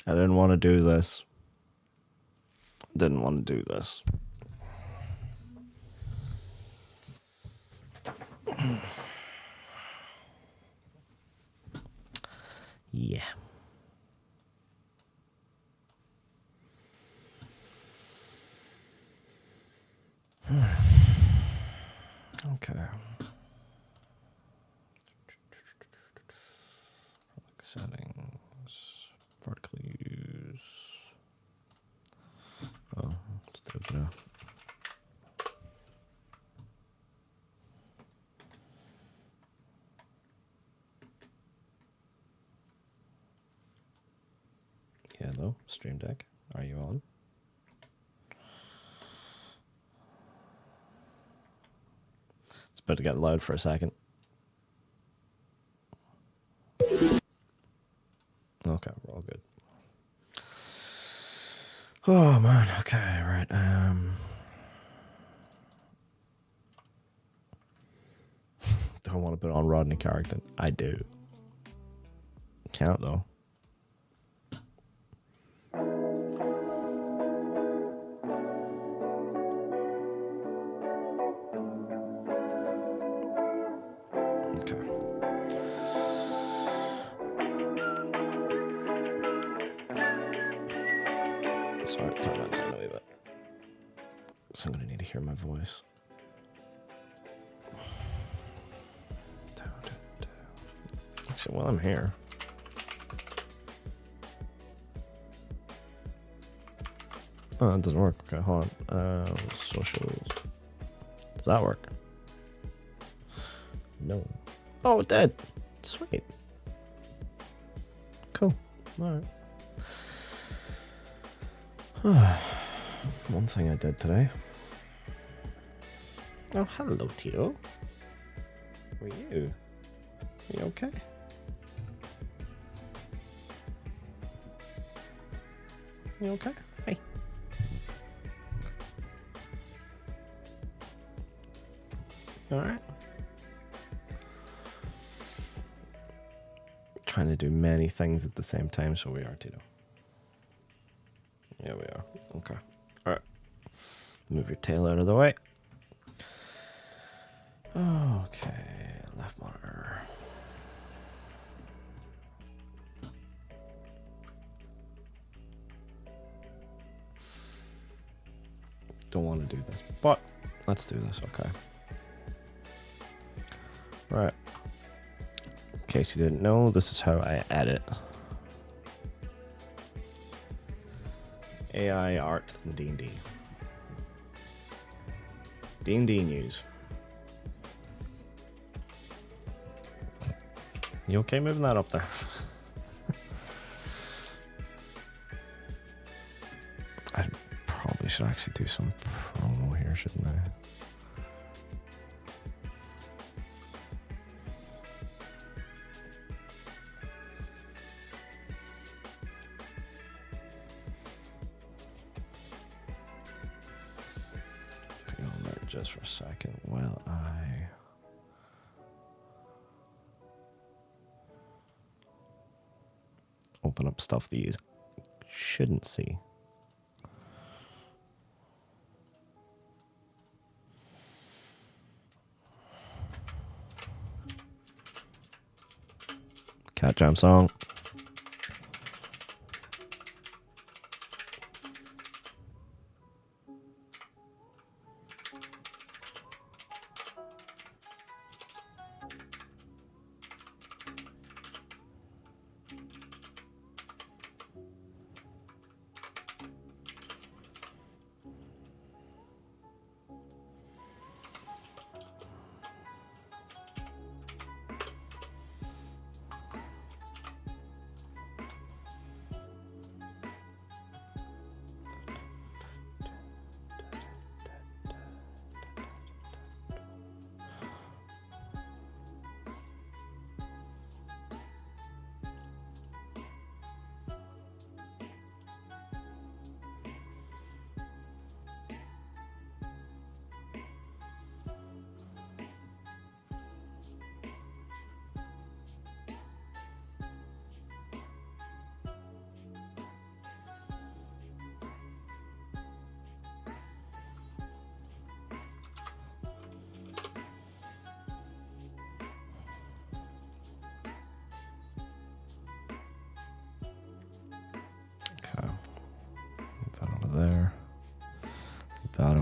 I didn't want to do this. Didn't want to do this. Yeah. Okay. Settings. Vertically use. Oh, let's do it now. Hello, Stream Deck. Are you on? It's about to get loud for a second. Okay, we're all good. Oh man, okay, right. Do I want to put on Rodney Carrington? I do. Can't though. Okay. Sorry, turn that down a wee bit. So I'm gonna need to hear my voice. Actually, while I'm here. Oh, it doesn't work. Okay, hold on. Socials. Does that work? No. Oh, it did. Sweet. Cool. Alright. One thing I did today. Oh, hello, Tito. How are you? Are you okay? You okay? Hey. Alright. Trying to do many things at the same time, so we are, Tito. Yeah, we are. Okay. Alright. Move your tail out of the way. Okay. Left monitor. Don't want to do this, but let's do this, okay. Right. In case you didn't know, this is how I edit. AI art and D&D. D&D news. You okay moving that up there? I probably should actually do some promo here, shouldn't I? Hang on there just for a second while I open up stuff that you shouldn't see. Cat Jam song.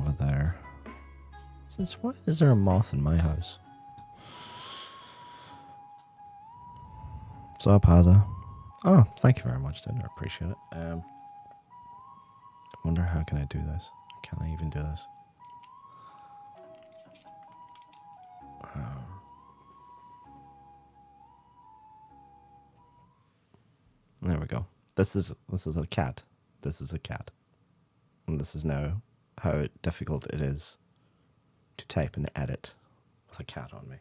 over there. Since why is there a moth in my house? What's up, Haza? Oh, thank you very much, dude. I appreciate it. I wonder how can I do this? Can I even do this? There we go. This is a cat. This is a cat. And this is now how difficult it is to type and edit with a cat on me.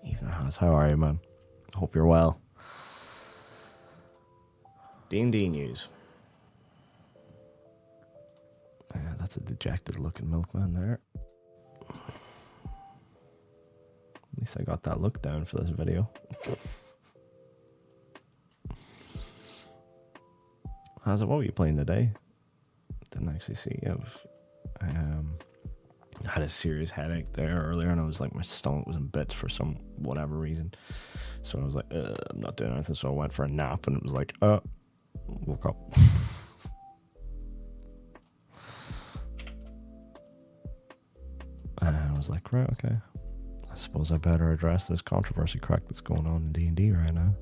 Even Haas, how are you, man? Hope you're well. D&D news. Yeah, that's a dejected looking milkman there. At least I got that look down for this video. How's it? What were you playing today? Didn't actually see. I had a serious headache there earlier, and I was like, my stomach was in bits for some whatever reason. So I was like, I'm not doing anything. So I went for a nap, and it was like, woke up. And I was like, right, okay. I suppose I better address this controversy crack that's going on in D&D right now.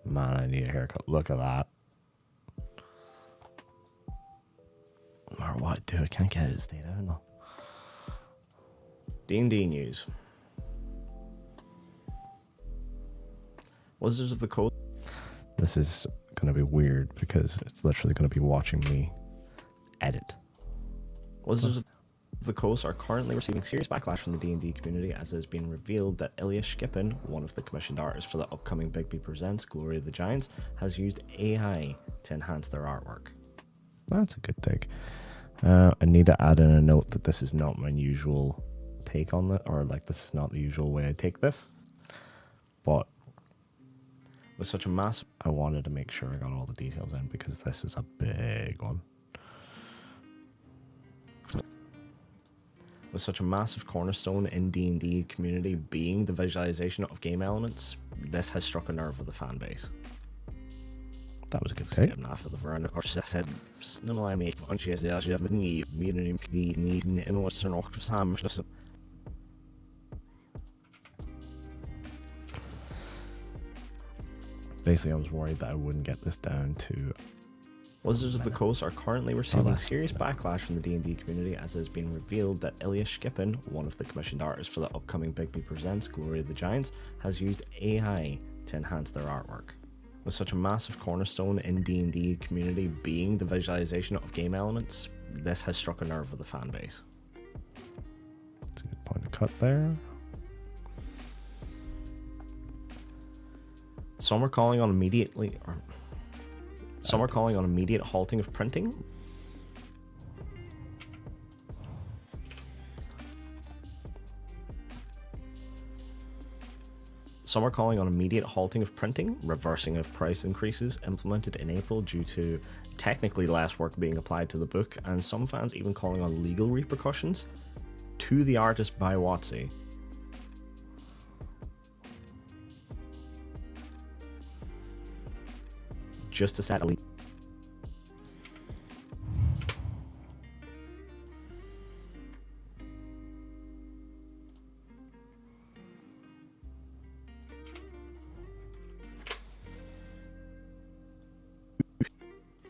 Man, I need a haircut. Look at that. No matter what I do, I can't get it to stay down though. D&D news. Wizards of the Coast. This is going to be weird because it's literally going to be watching me edit. Wizards of the Coast are currently receiving serious backlash from the D&D community as it has been revealed that Ilya Skippin, one of the commissioned artists for the upcoming Bigby Presents Glory of the Giants, has used AI to enhance their artwork. That's a good take. I need to add in a note that this is not my usual take on that, or like this is not the usual way I take this, but with such a massive, I wanted to make sure I got all the details in because this is a big one. With such a massive cornerstone in D&D community being the visualization of game elements, this has struck a nerve with the fan base. That was a good take. For the veranda, of course, I said, no, I make on she has the idea of need in what's an orc Sam. Basically, I was worried that I wouldn't get this down to. Wizards of the Coast are currently receiving serious backlash from the D&D community as it has been revealed that Ilya Skippin, one of the commissioned artists for the upcoming Bigby Presents Glory of the Giants, has used AI to enhance their artwork. With such a massive cornerstone in D&D community being the visualization of game elements, this has struck a nerve with the fan base. That's a good point to cut there. Some are calling on immediate halting of printing. Some are calling on immediate halting of printing, reversing of price increases implemented in April due to technically less work being applied to the book, and some fans even calling on legal repercussions to the artist by WotC. Just to set a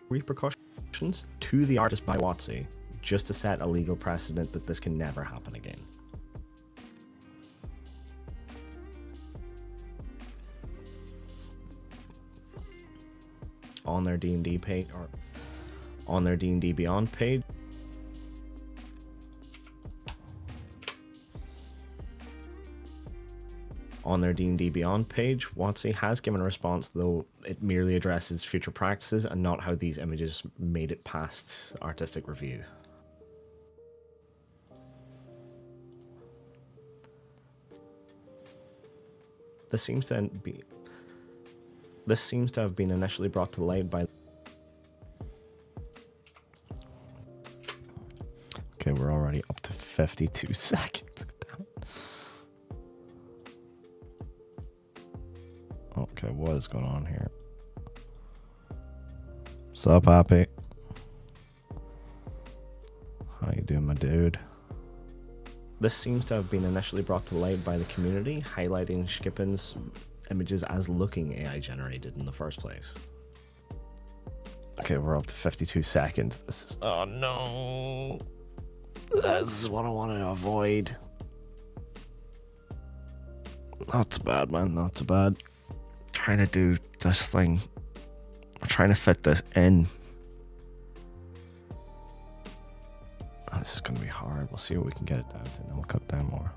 repercussions to the artist by WotC, just to set a legal precedent that this can never happen again. On their D&D page, or on their D&D Beyond page, WotC has given a response, though it merely addresses future practices and not how these images made it past artistic review. This seems to This seems to have been initially brought to light by... Okay, we're already up to 52 seconds. Damn it. Okay, what is going on here? Sup, Happy? How you doing, my dude? This seems to have been initially brought to light by the community, highlighting Skippen's images as looking AI generated in the first place. Okay, we're up to 52 seconds. This is... Oh no! This is what I wanted to avoid. Not too bad, man. Not too bad. Trying to do this thing. I'm trying to fit this in. Oh, this is going to be hard. We'll see what we can get it down to, and then we'll cut down more.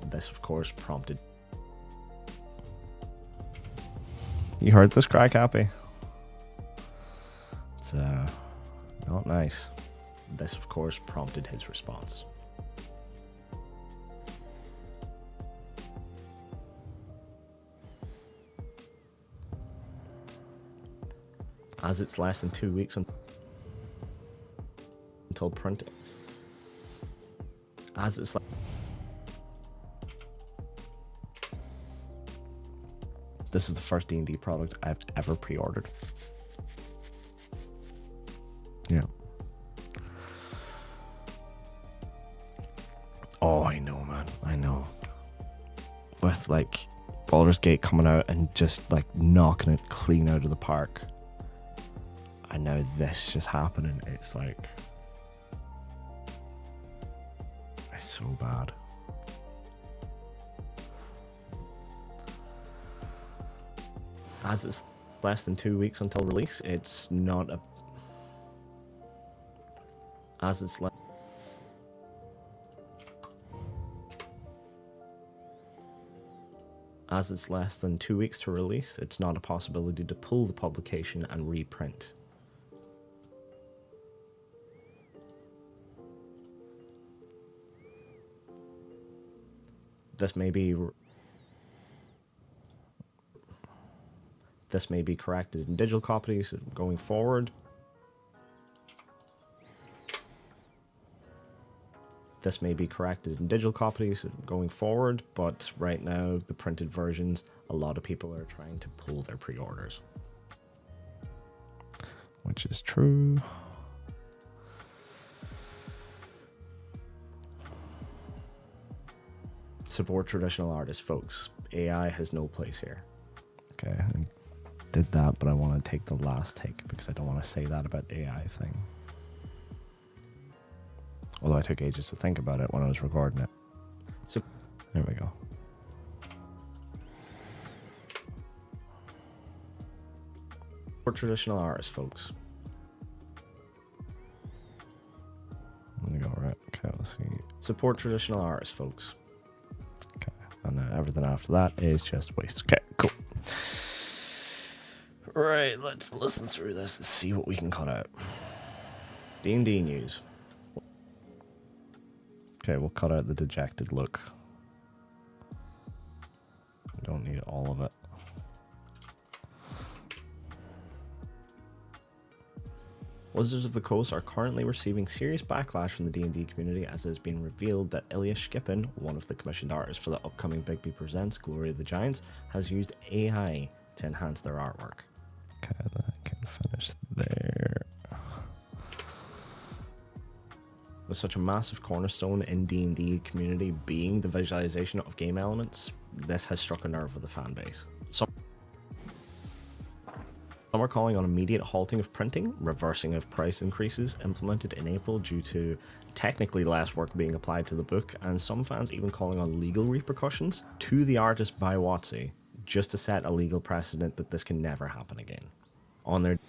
This, of course, prompted... You heard this crack, Happy? It's, not nice. This, of course, prompted his response. As it's less than 2 weeks until printing. As it's like... This is the first D&D product I've ever pre-ordered. Yeah. Oh, I know, man. I know. With, like, Baldur's Gate coming out and just, like, knocking it clean out of the park. And now this just happening. It's, like... It's so bad. As it's less than 2 weeks until release, it's not a... As it's less than 2 weeks to release, it's not a possibility to pull the publication and reprint. This may be corrected in digital copies going forward. This may be corrected in digital copies going forward, but right now, the printed versions, a lot of people are trying to pull their pre-orders. Which is true. Support traditional artists, folks. AI has no place here. Okay, I did that, but I want to take the last take because I don't want to say that about the AI thing. Although I took ages to think about it when I was recording it. So, there we go. For traditional artists, folks. There we go, right. Okay, let's see. Support traditional artists, folks. Okay, and then everything after that is just waste. Okay, cool. Right, let's listen through this and see what we can cut out. D&D news. Okay, we'll cut out the dejected look. We don't need all of it. Wizards of the Coast are currently receiving serious backlash from the D&D community as it has been revealed that Ilya Skippen, one of the commissioned artists for the upcoming Bigby Presents Glory of the Giants, has used AI to enhance their artwork. Okay, that can finish there. With such a massive cornerstone in D&D community being the visualization of game elements, this has struck a nerve with the fan base. Some are calling on immediate halting of printing, reversing of price increases implemented in April due to technically less work being applied to the book, and some fans even calling on legal repercussions to the artist by WotC, just to set a legal precedent that this can never happen again. On their...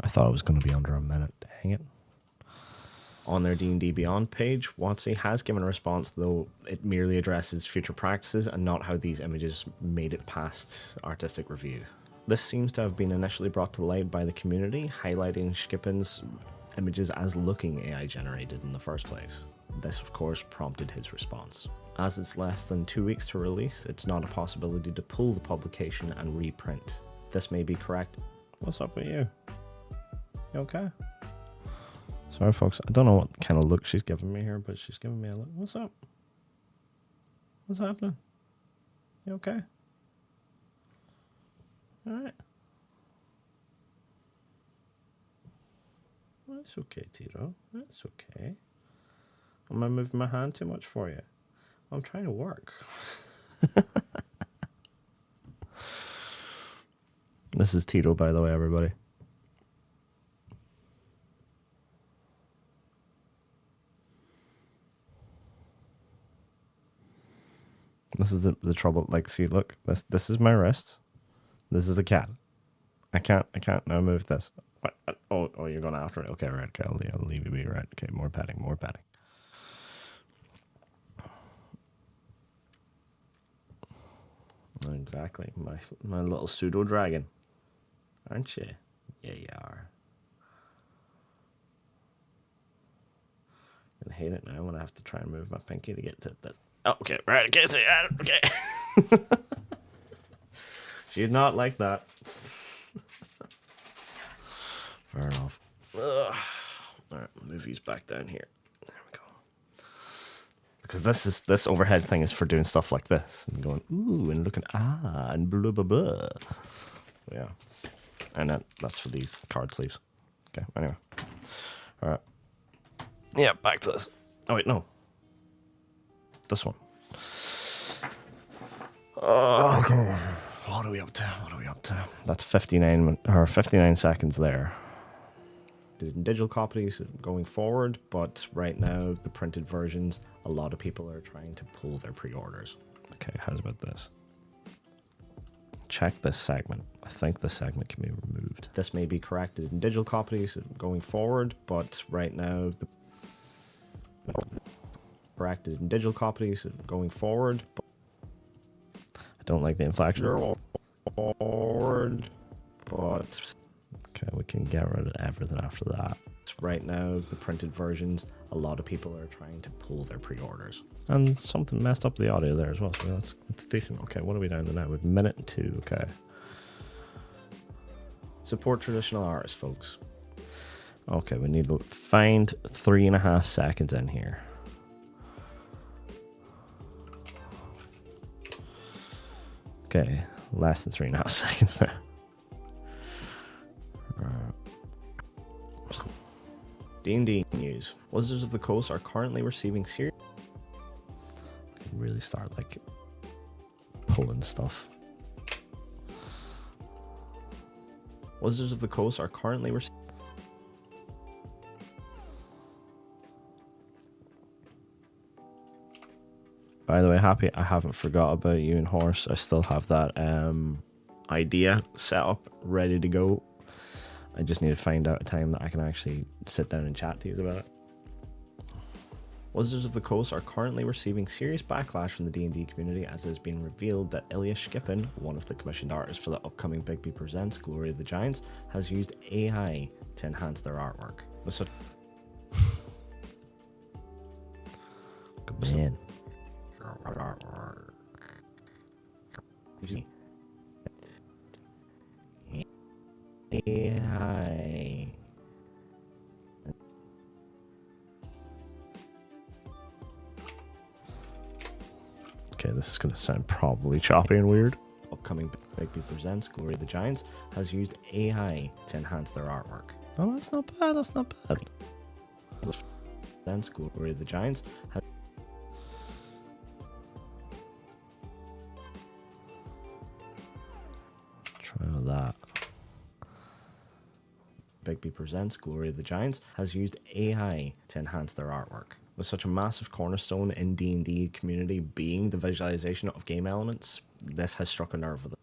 I thought it was going to be under a minute, dang it. On their D&D Beyond page, WotC has given a response, though it merely addresses future practices and not how these images made it past artistic review. This seems to have been initially brought to light by the community, highlighting Skippen's images as looking AI generated in the first place. This, of course, prompted his response. As it's less than 2 weeks to release, it's not a possibility to pull the publication and reprint. This may be correct. What's up with you? You okay? Sorry, folks. I don't know what kind of look she's giving me here, but she's giving me a look. What's up? What's happening? You okay? Alright. That's okay, Tito. That's okay. Am I moving my hand too much for you? I'm trying to work. This is Tito, by the way, everybody. This is the trouble. Like, see, look, this is my wrist. This is a cat. I can't now move this. What? Oh, you're going after it. Okay, right. Okay, I'll leave you be. Right. Okay, more petting. Exactly, my little pseudo dragon, aren't you? Yeah, you are. I'm gonna hate it now when I have to try and move my pinky to get to this. Oh, okay, right. Okay, so okay. She'd not like that. Fair enough. Ugh. All right, move these back down here. There we go. Because this overhead thing is for doing stuff like this and going ooh and looking and blah blah blah. Yeah, and that's for these card sleeves. Okay. Anyway. All right. Yeah, back to this. Oh wait, no. This one. Okay. What are we up to? That's 59 seconds there. Digital copies going forward, but right now the printed versions, a lot of people are trying to pull their pre-orders. Okay, how's about this? Check this segment. I think this segment can be removed. This may be corrected in digital copies going forward, but right now the corrected in digital copies going forward. But I don't like the inflection forward, but okay, we can get rid of everything after that. Right now, the printed versions, a lot of people are trying to pull their pre-orders. And something messed up the audio there as well, so that's decent. Okay, what are we down to now? With minute and 2, okay. Support traditional artists, folks. Okay, we need to find 3.5 seconds in here. Okay, less than 3.5 seconds there. D&D news. Wizards of the Coast are currently receiving serious... I can really start, like, pulling stuff. Wizards of the Coast are currently receiving... By the way, Happy, I haven't forgot about you and Horse. I still have that idea set up, ready to go. I just need to find out a time that I can actually sit down and chat to you about it. Wizards of the Coast are currently receiving serious backlash from the D&D community as it has been revealed that Ilya Skippin, one of the commissioned artists for the upcoming Bigby Presents Glory of the Giants, has used AI to enhance their artwork. With such... Good man. AI. Okay, this is going to sound probably choppy and weird. Upcoming Bigby Presents Glory of the Giants has used AI to enhance their artwork. Oh, that's not bad. That's not bad. Presents Glory of the Giants has... Try that. Bigby Presents Glory of the Giants has used AI to enhance their artwork. With such a massive cornerstone in D&D community being the visualization of game elements, this has struck a nerve with it.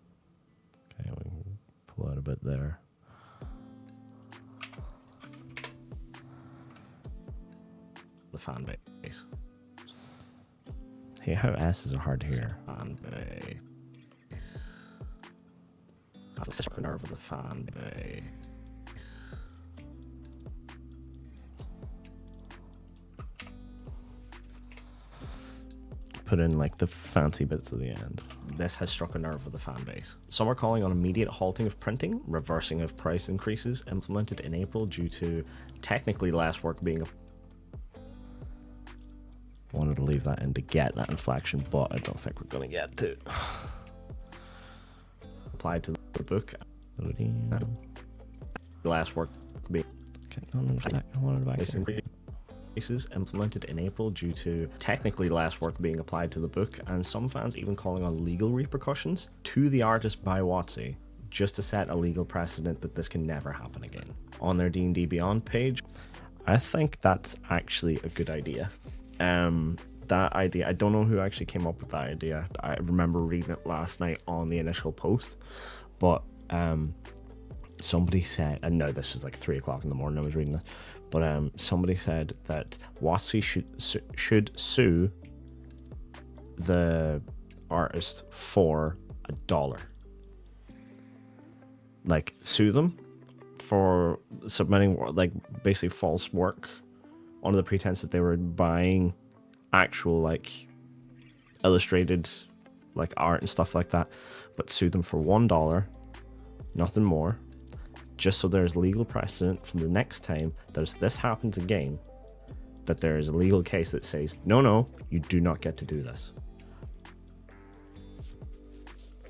Okay, we can pull out a bit there. The fan base. Hey, how S's are hard to hear. Fan base. I've struck a nerve with the fan base. put in like the fancy bits at the end. This has struck a nerve with the fan base. Some are calling on immediate halting of printing, reversing of price increases implemented in April due to technically less work being wanted to leave that in to get that inflection, but I don't think we're going to get to. Applied to the book. Last work being increases implemented in April due to technically less work being applied to the book, and some fans even calling on legal repercussions to the artist by WotC, just to set a legal precedent that this can never happen again. On their D&D Beyond page, I think that's actually a good idea. That idea, I don't know who actually came up with that idea. I remember reading it last night on the initial post, but somebody said, and no, this was like 3 o'clock in the morning I was reading this, but somebody said that WotC should sue the artist for $1. Like, sue them for submitting like basically false work under the pretense that they were buying actual like illustrated like art and stuff like that, but sue them for $1, nothing more, just so there's legal precedent for the next time this happens again, that there is a legal case that says no, you do not get to do this.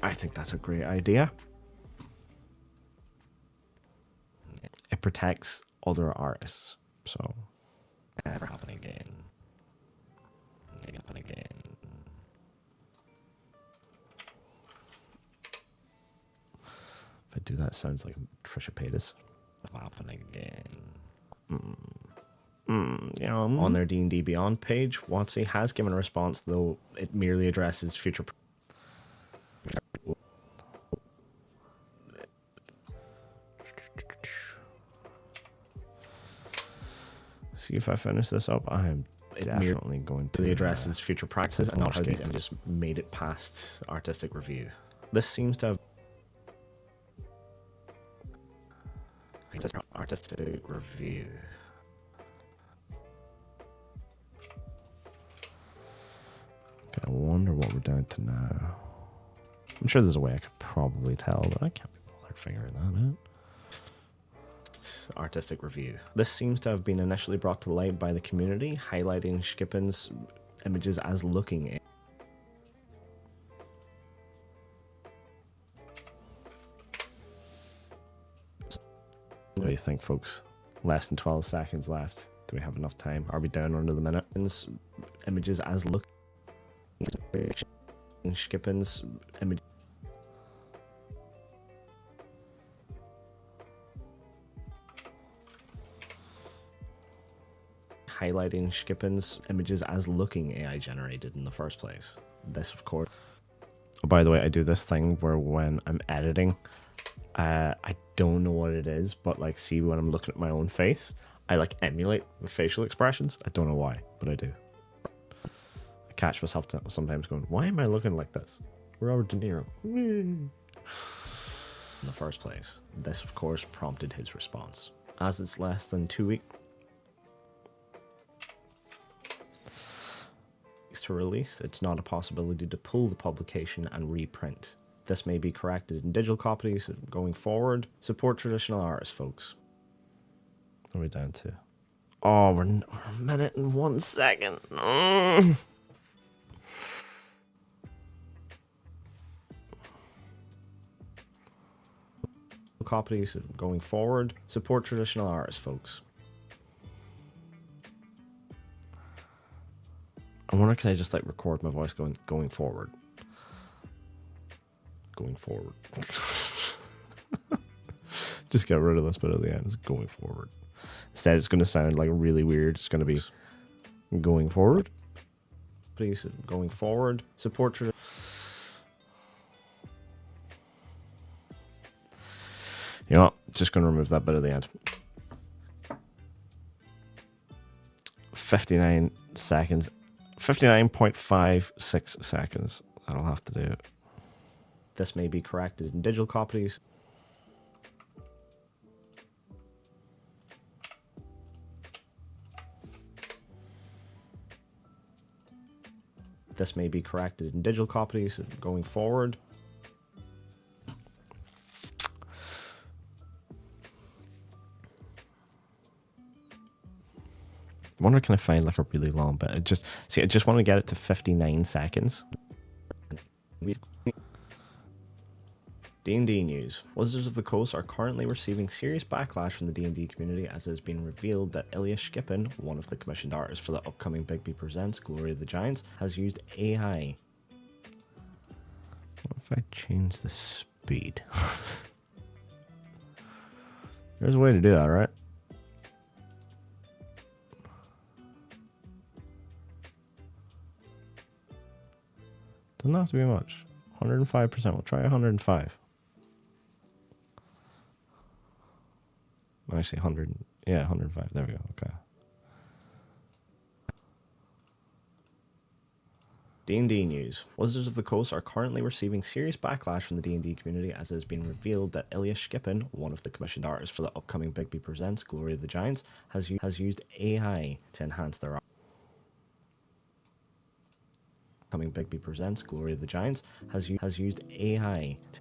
I think that's a great idea. It protects other artists, so never happen again. Never happen again. If I do that, it sounds like Trisha Paytas. Never happen again. Yeah. On their D&D Beyond page, WotC has given a response, though it merely addresses future. See if I finish this up. I'm definitely going to. The address is future practices and not how these images made it past artistic review. This seems to have artistic review. Okay, I wonder what we're down to now. I'm sure there's a way I could probably tell, but I can't be bothered figuring that out. Artistic review. This seems to have been initially brought to light by the community, highlighting Skippin's images as looking. What do you think, folks? Less than 12 seconds left. Do we have enough time? Are we down under the minute? Images as looking. Skippin's image. Highlighting Skippin's images as looking AI generated in the first place. This, of course. Oh, by the way, I do this thing where when I'm editing, I don't know what it is, but like, see, when I'm looking at my own face, I like emulate the facial expressions. I don't know why, but I do. I catch myself sometimes going, why am I looking like this? Robert De Niro. In the first place. This, of course, prompted his response. As it's less than 2 weeks to release, it's not a possibility to pull the publication and reprint. This may be corrected in digital copies going forward. Support traditional artists, folks. What are we down to? Oh, we're a minute and 1 second. Copies going forward. Support traditional artists, folks. I wonder, can I just like record my voice going forward? Going forward. Just get rid of this bit at the end. It's going forward. Instead, it's going to sound like really weird. It's going to be going forward. Please, going forward. Support tradition. You know what? Just going to remove that bit at the end. 59 seconds. 59.56 seconds. That'll have to do it. This may be corrected in digital copies. This may be corrected in digital copies going forward. I wonder, can I find like a really long bit? I just want to get it to 59 seconds. D&D news. Wizards of the Coast are currently receiving serious backlash from the D&D community as it has been revealed that Ilya Skippin, one of the commissioned artists for the upcoming Bigby Presents Glory of the Giants, has used AI. What if I change the speed? There's a way to do that, right? Doesn't have to be much. 105%. We'll try 105. Actually, 100. Yeah, 105. There we go. Okay. D&D news. Wizards of the Coast are currently receiving serious backlash from the D&D community as it has been revealed that Ilya Skippin, one of the commissioned artists for the upcoming Bigby Presents Glory of the Giants, has used AI to enhance their art. Upcoming Bigby Presents Glory of the Giants has used AI to...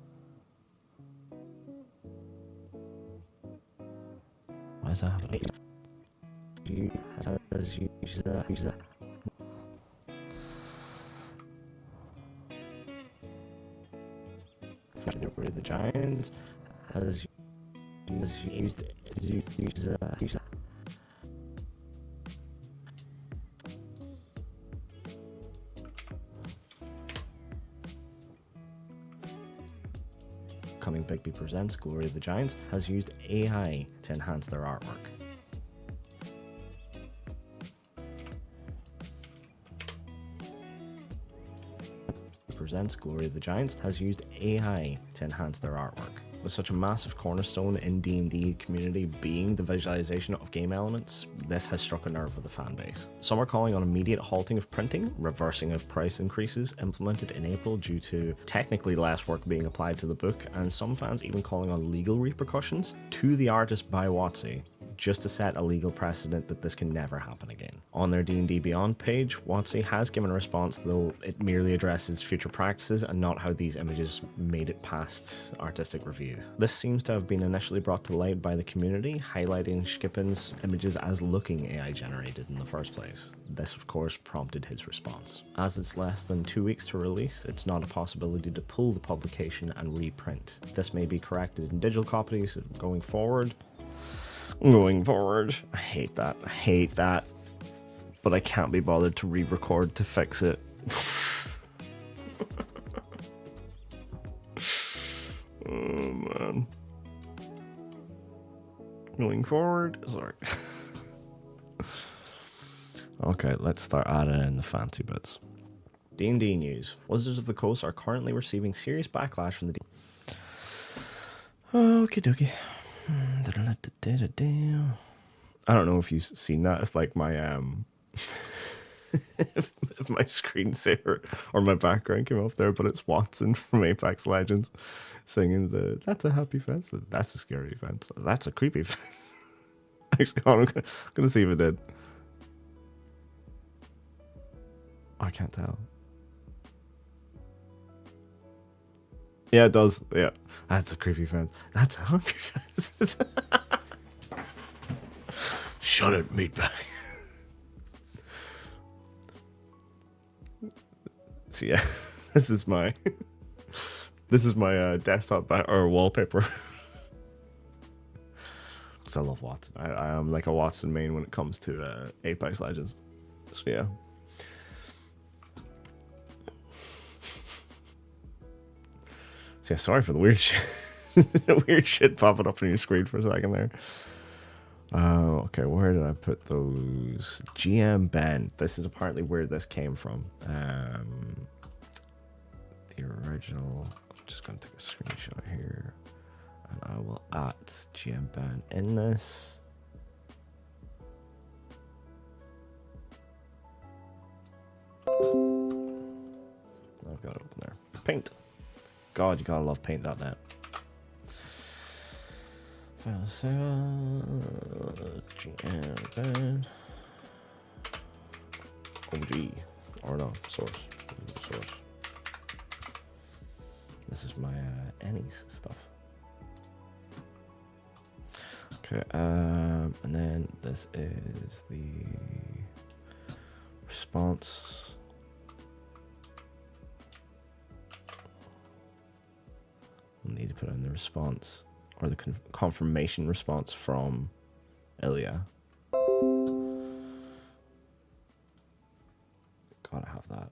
Why is that happening? Use that. Glory of the Giants has used that. Coming Bigby Presents Glory of the Giants has used AI to enhance their artwork. Presents Glory of the Giants has used AI to enhance their artwork. With such a massive cornerstone in D&D community being the visualization of game elements, this has struck a nerve with the fan base. Some are calling on immediate halting of printing, reversing of price increases implemented in April due to technically less work being applied to the book, and some fans even calling on legal repercussions to the artist by WotC, just to set a legal precedent that this can never happen again. On their D&D Beyond page, WotC has given a response, though it merely addresses future practices and not how these images made it past artistic review. This seems to have been initially brought to light by the community, highlighting Skippin's images as looking AI generated in the first place. This of course prompted his response. As it's less than 2 weeks to release, it's not a possibility to pull the publication and reprint. This may be corrected in digital copies going forward. I hate that. But I can't be bothered to re-record to fix it. Oh man. Going forward, sorry. Okay, let's start adding in the fancy bits. D&D news. Wizards of the Coast are currently receiving serious backlash from the Okie dokie. I don't know if you've seen that. If like my if my screensaver or my background came up there, but it's Watson from Apex Legends singing the "That's a happy fence, that's a scary fence, that's a creepy fence." Actually, hold on, I'm gonna see if it did. I can't tell. Yeah, it does. Yeah. That's a creepy fence. That's a hungry fence. Shut it, meatbag. So yeah, this is my desktop or wallpaper. Because I love Watson. I am like a Watson main when it comes to Apex Legends. So yeah. So yeah, sorry for the weird shit. Weird shit popping up on your screen for a second there. Okay, where did I put those? GM Ben. This is apparently where this came from. The original. I'm just going to take a screenshot here. And I will add GM Ben in this. I've got it open there. Paint. God, you gotta love paint.net. File GM Ben. OG. Or no, source. source. This is my Any's stuff. Okay, and then this is the response. We'll need to put in the response or the confirmation response from Ilya. Gotta have that.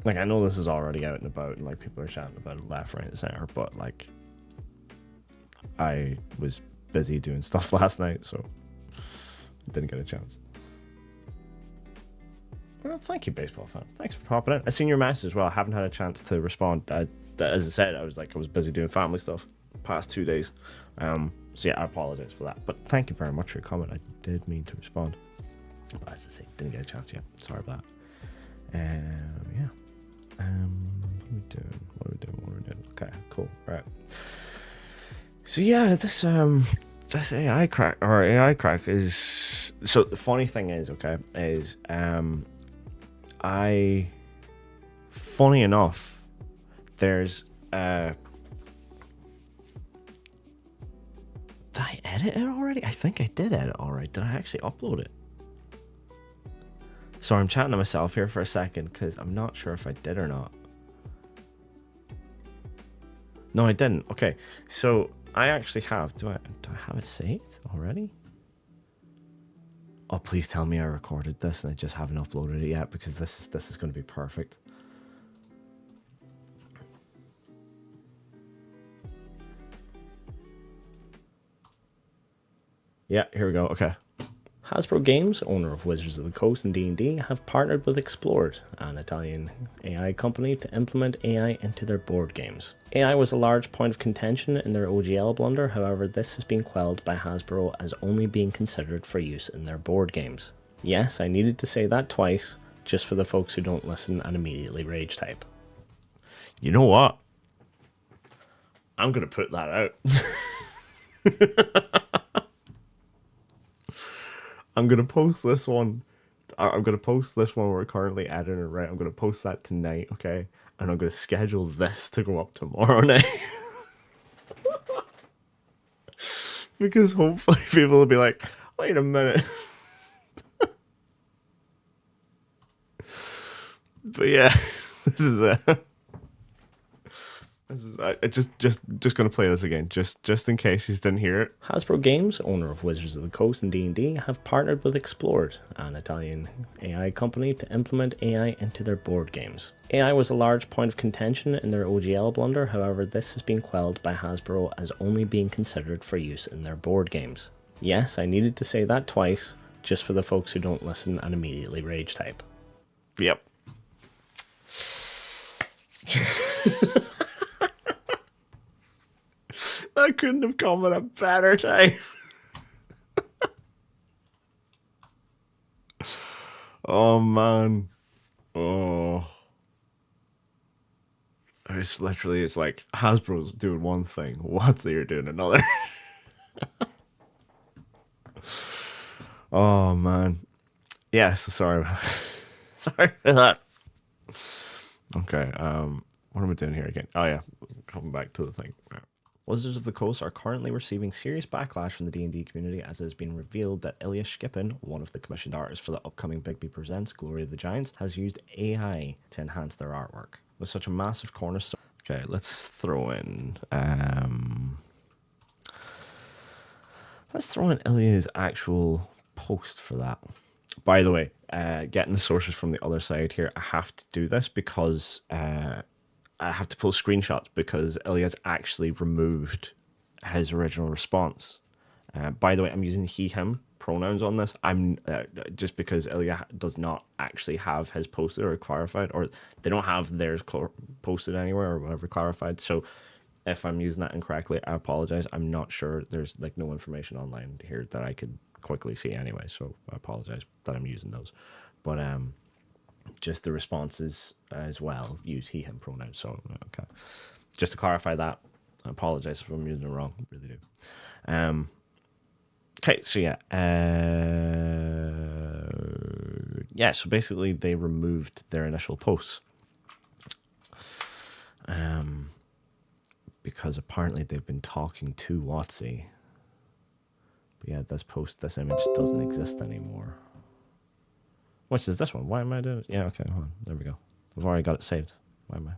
Like, I know this is already out and about, and like people are chatting about it left, right, and center, but like, I was busy doing stuff last night, so didn't get a chance. Well, thank you, baseball fan. Thanks for popping in. I seen your message as well. I haven't had a chance to respond. As I said, I was busy doing family stuff the past 2 days. So yeah, I apologize for that. But thank you very much for your comment. I did mean to respond, but as I say, didn't get a chance yet. Sorry about that. Yeah. What are we doing? Okay, cool. All right. So yeah, this AI crack is. So the funny thing is, funny enough, there's did I edit it already? I think I did edit it already. Did I actually upload it? So I'm chatting to myself here for a second because I'm not sure if I did or not. No, I didn't. Okay, so I actually have. Do I have it saved already? Oh, please tell me I recorded this and I just haven't uploaded it yet, because this is going to be perfect. Yeah, here we go. Okay. Hasbro Games, owner of Wizards of the Coast and D&D, have partnered with Explored, an Italian AI company, to implement AI into their board games. AI was a large point of contention in their OGL blunder, however this has been quelled by Hasbro as only being considered for use in their board games. Yes, I needed to say that twice, just for the folks who don't listen and immediately rage type. You know what? I'm gonna put that out. I'm gonna post this one. We're currently editing it, right? I'm gonna post that tonight, okay? And I'm gonna schedule this to go up tomorrow night. Because hopefully people will be like, wait a minute. But yeah, this is just gonna play this again, just in case you didn't hear it. Hasbro Games, owner of Wizards of the Coast and D&D, have partnered with Explored, an Italian AI company, to implement AI into their board games. AI was a large point of contention in their OGL blunder, however this has been quelled by Hasbro as only being considered for use in their board games. Yes, I needed to say that twice, just for the folks who don't listen and immediately rage type. Yep. That couldn't have come at a better time. Oh man. Oh. It's literally, it's like Hasbro's doing one thing, WotC doing another. Oh man. Yeah, so sorry. Sorry for that. Okay, what am I doing here again? Oh yeah, coming back to the thing. Right. Wizards of the Coast are currently receiving serious backlash from the D&D community, as it has been revealed that Ilya Shkipin, one of the commissioned artists for the upcoming Bigby Presents Glory of the Giants, has used AI to enhance their artwork. With such a massive cornerstone... Okay, let's throw in... let's throw in Ilya's actual post for that. By the way, getting the sources from the other side here, I have to do this because... I have to pull screenshots because Ilya's actually removed his original response. By the way, I'm using he, him pronouns on this. I'm just because Ilya does not actually have his posted or clarified, or they don't have theirs posted anywhere or whatever clarified. So if I'm using that incorrectly, I apologize. I'm not sure. There's like no information online here that I could quickly see anyway. So I apologize that I'm using those. But Just the responses as well use he, him pronouns. So, okay. Just to clarify that, I apologize if I'm using it wrong. Really do. Okay, so yeah. Yeah, so basically they removed their initial posts. Because apparently they've been talking to WotC. But yeah, this image doesn't exist anymore. Which is this one? Why am I doing it? Yeah, okay, hold on. There we go. I've already got it saved. Why am I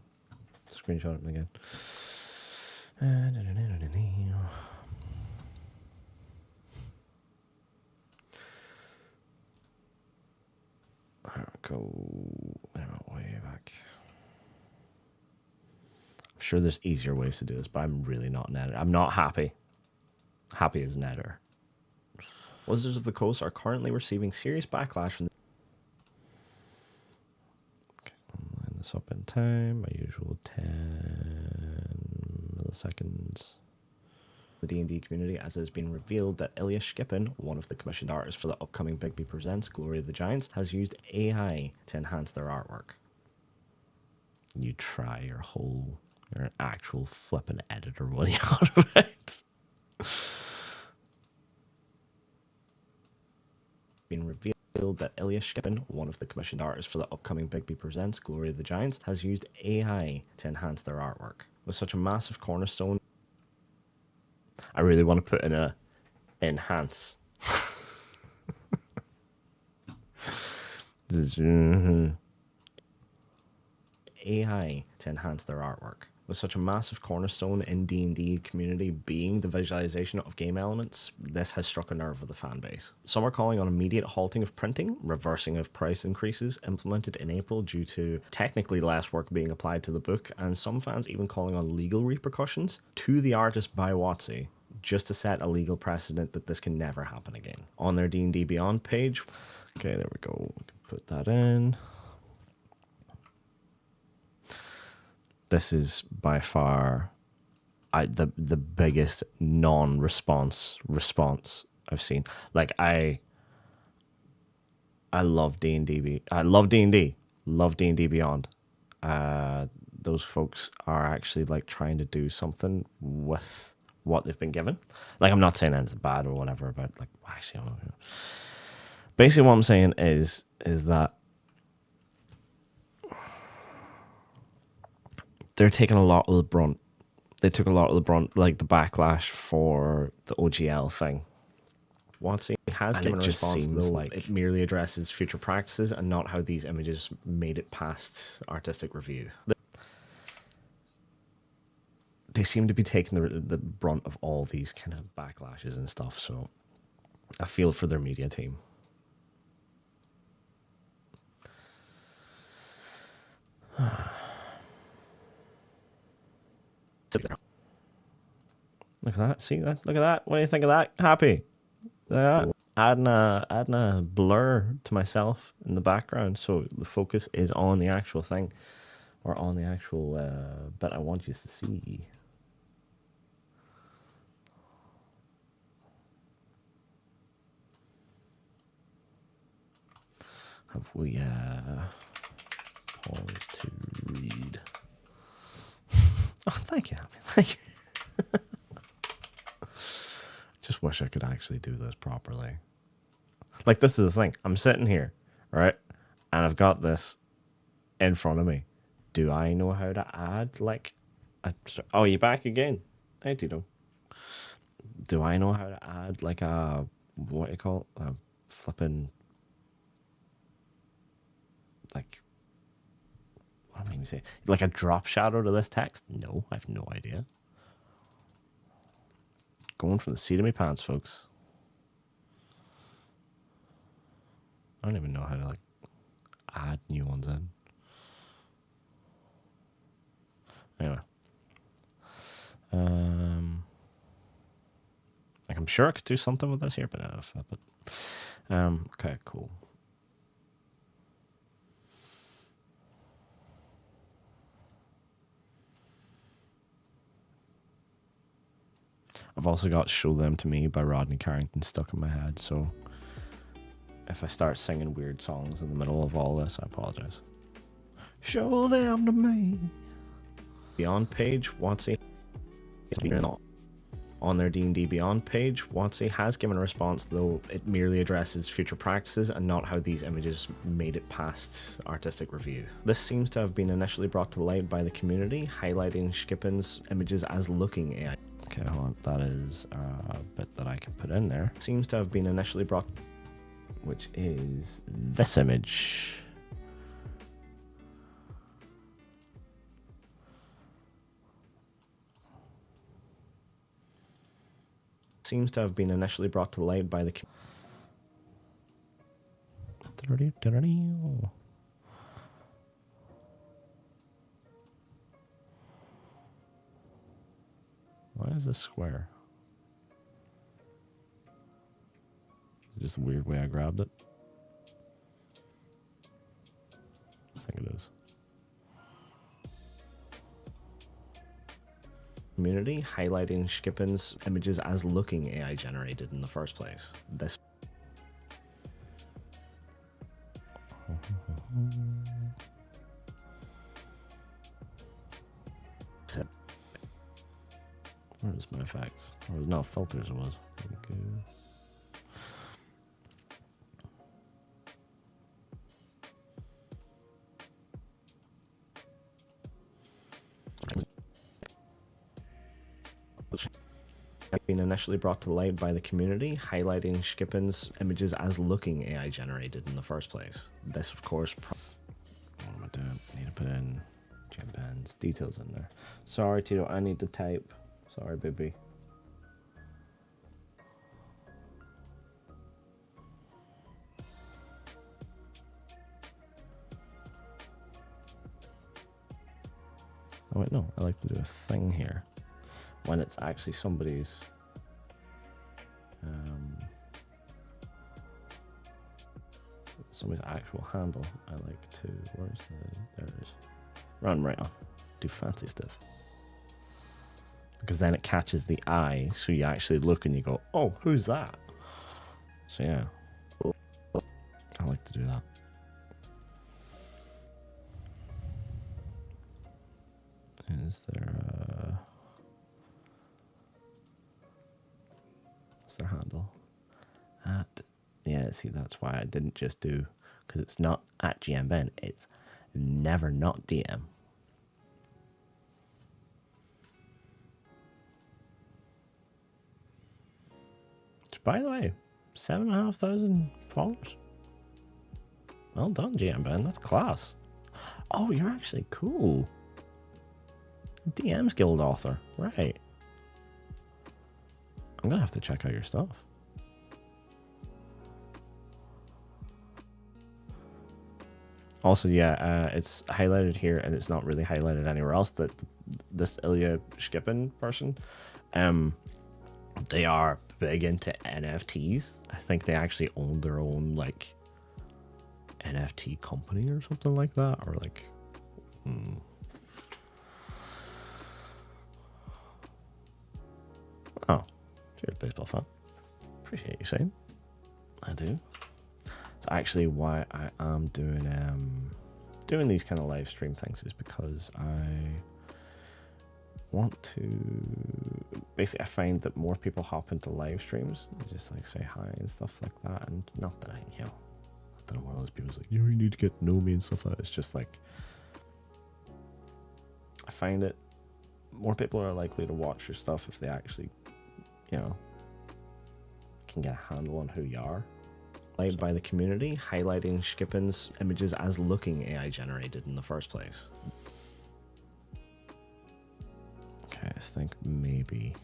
screenshotting again? Go way back. I'm sure there's easier ways to do this, but I'm really not an editor. I'm not happy. Happy as an editor. Wizards of the Coast are currently receiving serious backlash from the... Okay, I'll line this up in time. My usual 10 milliseconds. The D&D community, as it has been revealed that Ilya Shkipin, one of the commissioned artists for the upcoming Bigby Presents Glory of the Giants, has used AI to enhance their artwork. You try you're an actual flippin' editor. What are you on about? Been revealed that Ilya Shkipin, one of the commissioned artists for the upcoming Bigby Presents Glory of the Giants, has used AI to enhance their artwork. With such a massive cornerstone, I really want to put in a enhance. This is AI to enhance their artwork. With such a massive cornerstone in D&D community being the visualization of game elements, this has struck a nerve with the fan base. Some are calling on immediate halting of printing, reversing of price increases implemented in April due to technically less work being applied to the book, and some fans even calling on legal repercussions to the artist by WotC, just to set a legal precedent that this can never happen again. On their D&D Beyond page, okay, there we go, we can put that in. This is by far the biggest non-response response I've seen. Like I love D&D. I love D&D. Love D&D Beyond. Those folks are actually like trying to do something with what they've been given. Like I'm not saying anything bad or whatever about like actually. I don't know. Basically, what I'm saying is that they're taking a lot of the brunt. They took a lot of the brunt, like the backlash for the OGL thing. WotC has given a response, though like it merely addresses future practices and not how these images made it past artistic review. They seem to be taking the brunt of all these kind of backlashes and stuff, so I feel for their media team. Look at that. See that? Look at that. What do you think of that? Happy. Adding a blur to myself in the background, so the focus is on the actual thing, or on the actual bit I want you to see. Have we paused to read? Oh, thank you, Happy. Thank you. Just wish I could actually do this properly. Like, this is the thing. I'm sitting here, right? And I've got this in front of me. Do I know how to add, like... Oh, you back again? Hey, Tito. Do I know how to add, like, a... What do you call it? A flipping... Like... What am I going to say? Like a drop shadow to this text? No, I have no idea. Going from the seat of my pants, folks. I don't even know how to like add new ones in. Anyway. Like I'm sure I could do something with this here, but no, flip it. Okay, cool. I've also got Show Them to Me by Rodney Carrington stuck in my head, so if I start singing weird songs in the middle of all this, I apologize. Show them to me. Beyond page, WotC on their D&D Beyond page, WotC has given a response, though it merely addresses future practices and not how these images made it past artistic review. This seems to have been initially brought to light by the community, highlighting Skippin's images as looking AI. Okay, hold on. That is a bit that I can put in there. Seems to have been initially brought, which is this image. Seems to have been initially brought to light by the Why is this square? Just a weird way I grabbed it. I think it is. Community highlighting Skippin's images as looking AI generated in the first place. This where's my effects? Oh, no, filters it was. Okay. Been initially brought to light by the community, highlighting Skippin's images as looking AI generated in the first place. This, of course, what am I doing? I need to put in gem pens, details in there. Sorry, Tito, I need to type. Sorry, baby. Oh wait, no, I like to do a thing here. When it's actually somebody's actual handle, I like to, where's there it is. Run right on. Do fancy stuff. Because then it catches the eye, so you actually look and you go, oh, who's that? So yeah, I like to do that. Is there what's their handle? Yeah, see, that's why I didn't just do, because it's not at GMBen, it's never not DM. Which, by the way, 7,500 followers. Well done, GMBen, that's class. Oh, you're actually cool. DM's Guild author, right. I'm gonna have to check out your stuff. Also, yeah, it's highlighted here, and it's not really highlighted anywhere else. That this Ilya Skippin person, they are big into NFTs. I think they actually own their own like NFT company or something like that, or like. Oh, you're a baseball fan. Appreciate you saying. I do. It's actually why I am doing these kind of live stream things, is because I want to basically, I find that more people hop into live streams and just like say hi and stuff like that, and not that I'm one of those people who's like, you need to get to know me and stuff like that. It's just like I find that more people are likely to watch your stuff if they actually, can get a handle on who you are. By the community, highlighting Skippin's images as looking AI generated in the first place. Okay, I think maybe.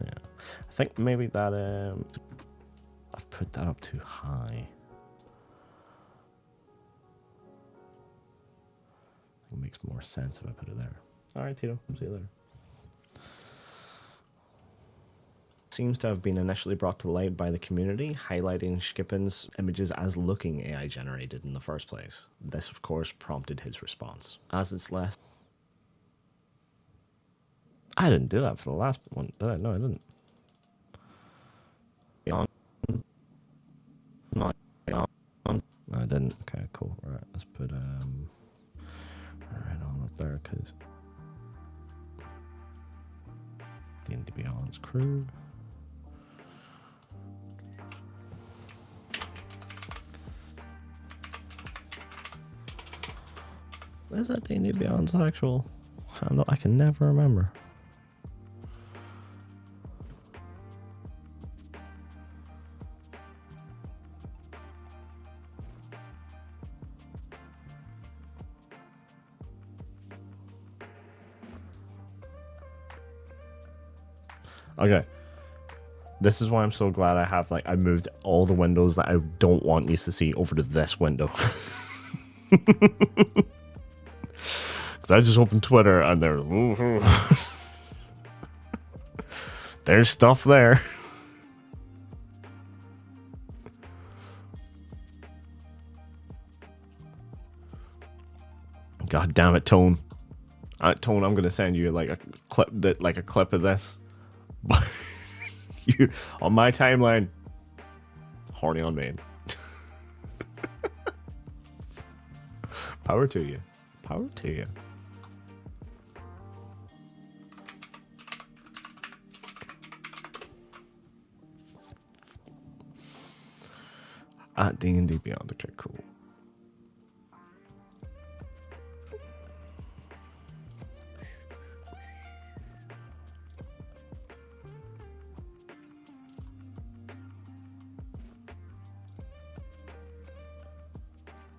Yeah, I think maybe that I've put that up too high. It makes more sense if I put it there. All right, Tito. See you later. Seems to have been initially brought to light by the community, highlighting Skippin's images as looking AI generated in the first place. This, of course, prompted his response. As it's less... I didn't do that for the last one, did I? No, I didn't. Beyond didn't. Okay, cool. All right, let's put right on up there because D&D Beyond's crew. Is that D&D Beyond's actual? I can never remember. Okay. This is why I'm so glad I have, like, I moved all the windows that I don't want you to see over to this window. Because I just opened Twitter and there's stuff there. God damn it, Tone. Tone, I'm gonna send you like a clip of this. You on my timeline. Horny on main. Power to you. Power to you. At D&D Beyond. Okay, cool.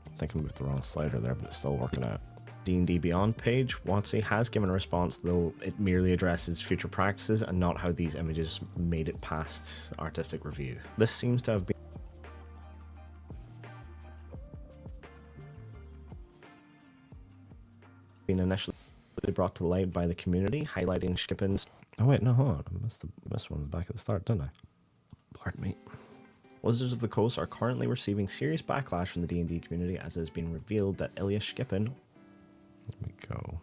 I think I moved the wrong slider there, but it's still working out. D&D Beyond page, WotC has given a response, though it merely addresses future practices and not how these images made it past artistic review. This seems to have been initially brought to light by the community, highlighting Skippin's... Oh wait, no, hold on. I missed one back at the start, didn't I? Pardon me. Wizards of the Coast are currently receiving serious backlash from the D&D community as it has been revealed that Ilya Skippin... Let me go.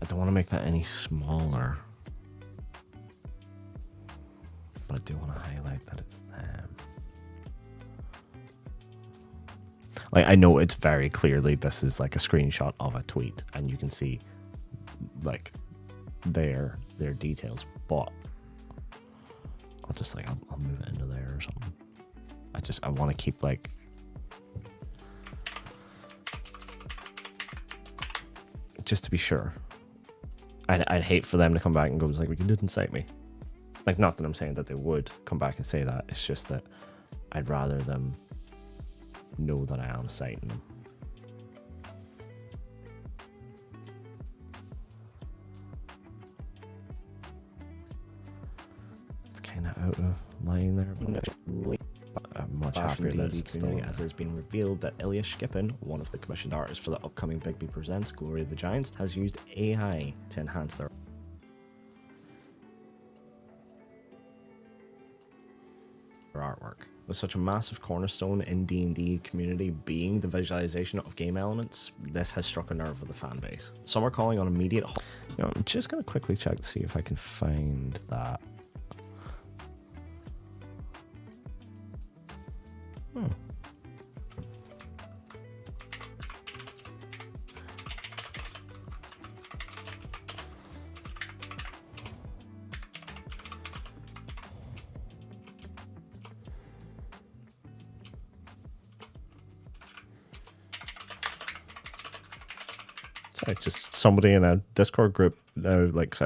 I don't want to make that any smaller. But I do want to highlight that it's them. Like, I know it's very clearly this is like a screenshot of a tweet, and you can see, like, their details, but I'll just like I'll move it into there or something. I want to keep like just to be sure. I'd hate for them to come back and go like, we didn't cite me. Like, not that I'm saying that they would come back and say that. It's just that I'd rather them know that I am citing them. Out of line there, but I'm much happier that it's still as it has been revealed that Ilya Skippin, one of the commissioned artists for the upcoming Bigby Presents Glory of the Giants, has used AI to enhance their artwork. With such a massive cornerstone in D&D community being the visualization of game elements, this has struck a nerve with the fan base. Some are calling on immediate... You know, I'm just going to quickly check to see if I can find that. Sorry, just somebody in a Discord group, like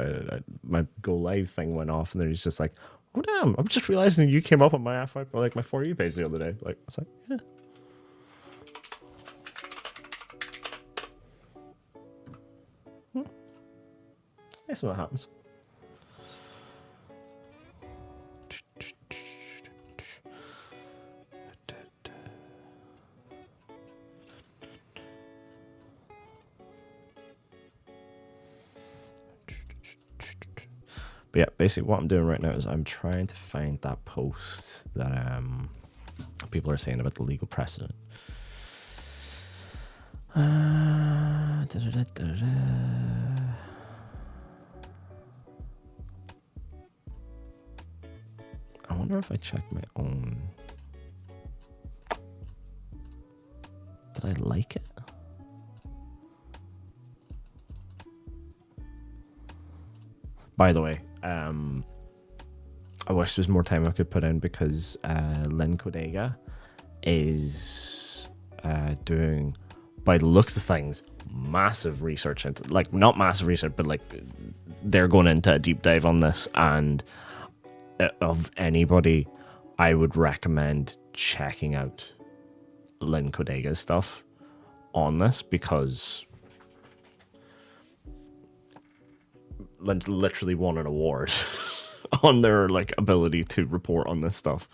my go live thing went off, and then he's just like, "Oh damn! I'm just realizing you came up on my my For You page the other day." Like, I was like, "Yeah." That's what happens. But yeah, basically what I'm doing right now is I'm trying to find that post that people are saying about the legal precedent. wonder if I check my own. Did I like it? By the way, I wish there was more time I could put in because Lynn Codega is doing, by the looks of things, massive research into, like, not massive research, but like they're going into a deep dive on this, and of anybody, I would recommend checking out Lynn Codega's stuff on this, because Lynn's literally won an award on their like ability to report on this stuff.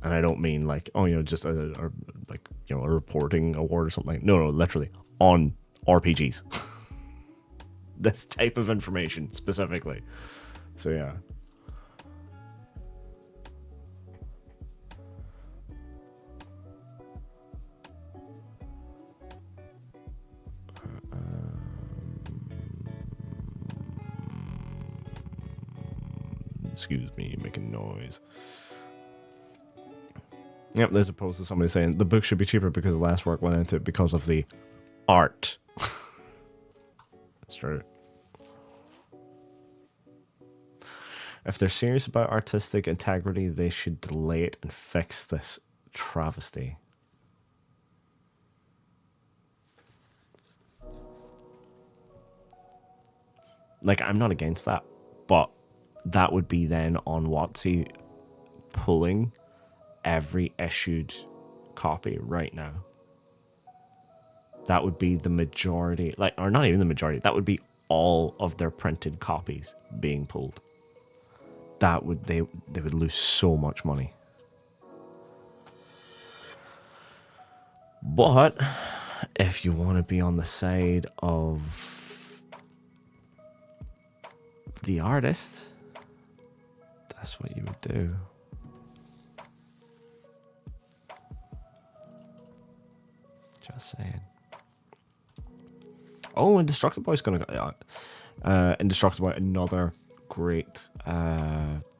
And I don't mean like, oh, you know, just a like, you know, a reporting award or something. No, literally on RPGs. This type of information specifically. So yeah. Excuse me, making noise. Yep, there's a post of somebody saying the book should be cheaper because the last work went into it because of the art. That's true. If they're serious about artistic integrity, they should delay it and fix this travesty. Like, I'm not against that, but that would be then on WotC pulling every issued copy right now. That would be the majority, like, or not even the majority, that would be all of their printed copies being pulled. That would, they would lose so much money. But if you want to be on the side of the artist, that's what you would do. Just saying. Oh, Indestructible is gonna go. Indestructible, another great,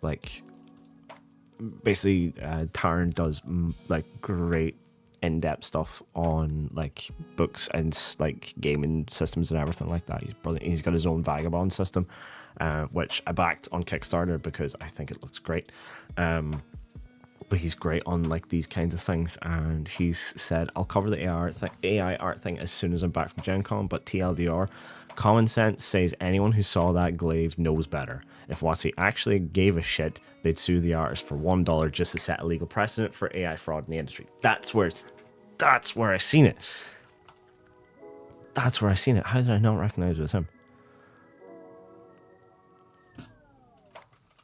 like, basically, Taryn does like great in-depth stuff on like books and like gaming systems and everything like that. He's brilliant. He's got his own Vagabond system, which I backed on Kickstarter because I think it looks great. But he's great on like these kinds of things, and he's said, I'll cover the AI art thing as soon as I'm back from Gen Con, but TLDR, common sense says anyone who saw that glaive knows better. If WotC actually gave a shit, they'd sue the artist for $1 just to set a legal precedent for AI fraud in the industry. That's where I seen it. That's where I seen it. How did I not recognize it was him?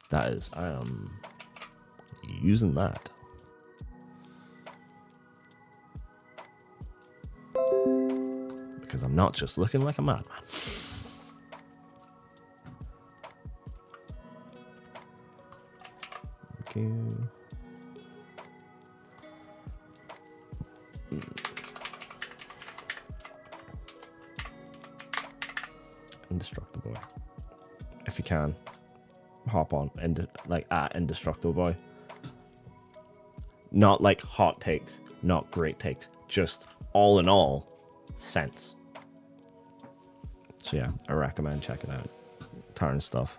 That is, I am using that. Because I'm not just looking like a madman. Okay. Indestructible. If you can, hop on Indestructible Boy. Not like hot takes, not great takes, just all in all, sense. So yeah, I recommend checking out Tarn stuff.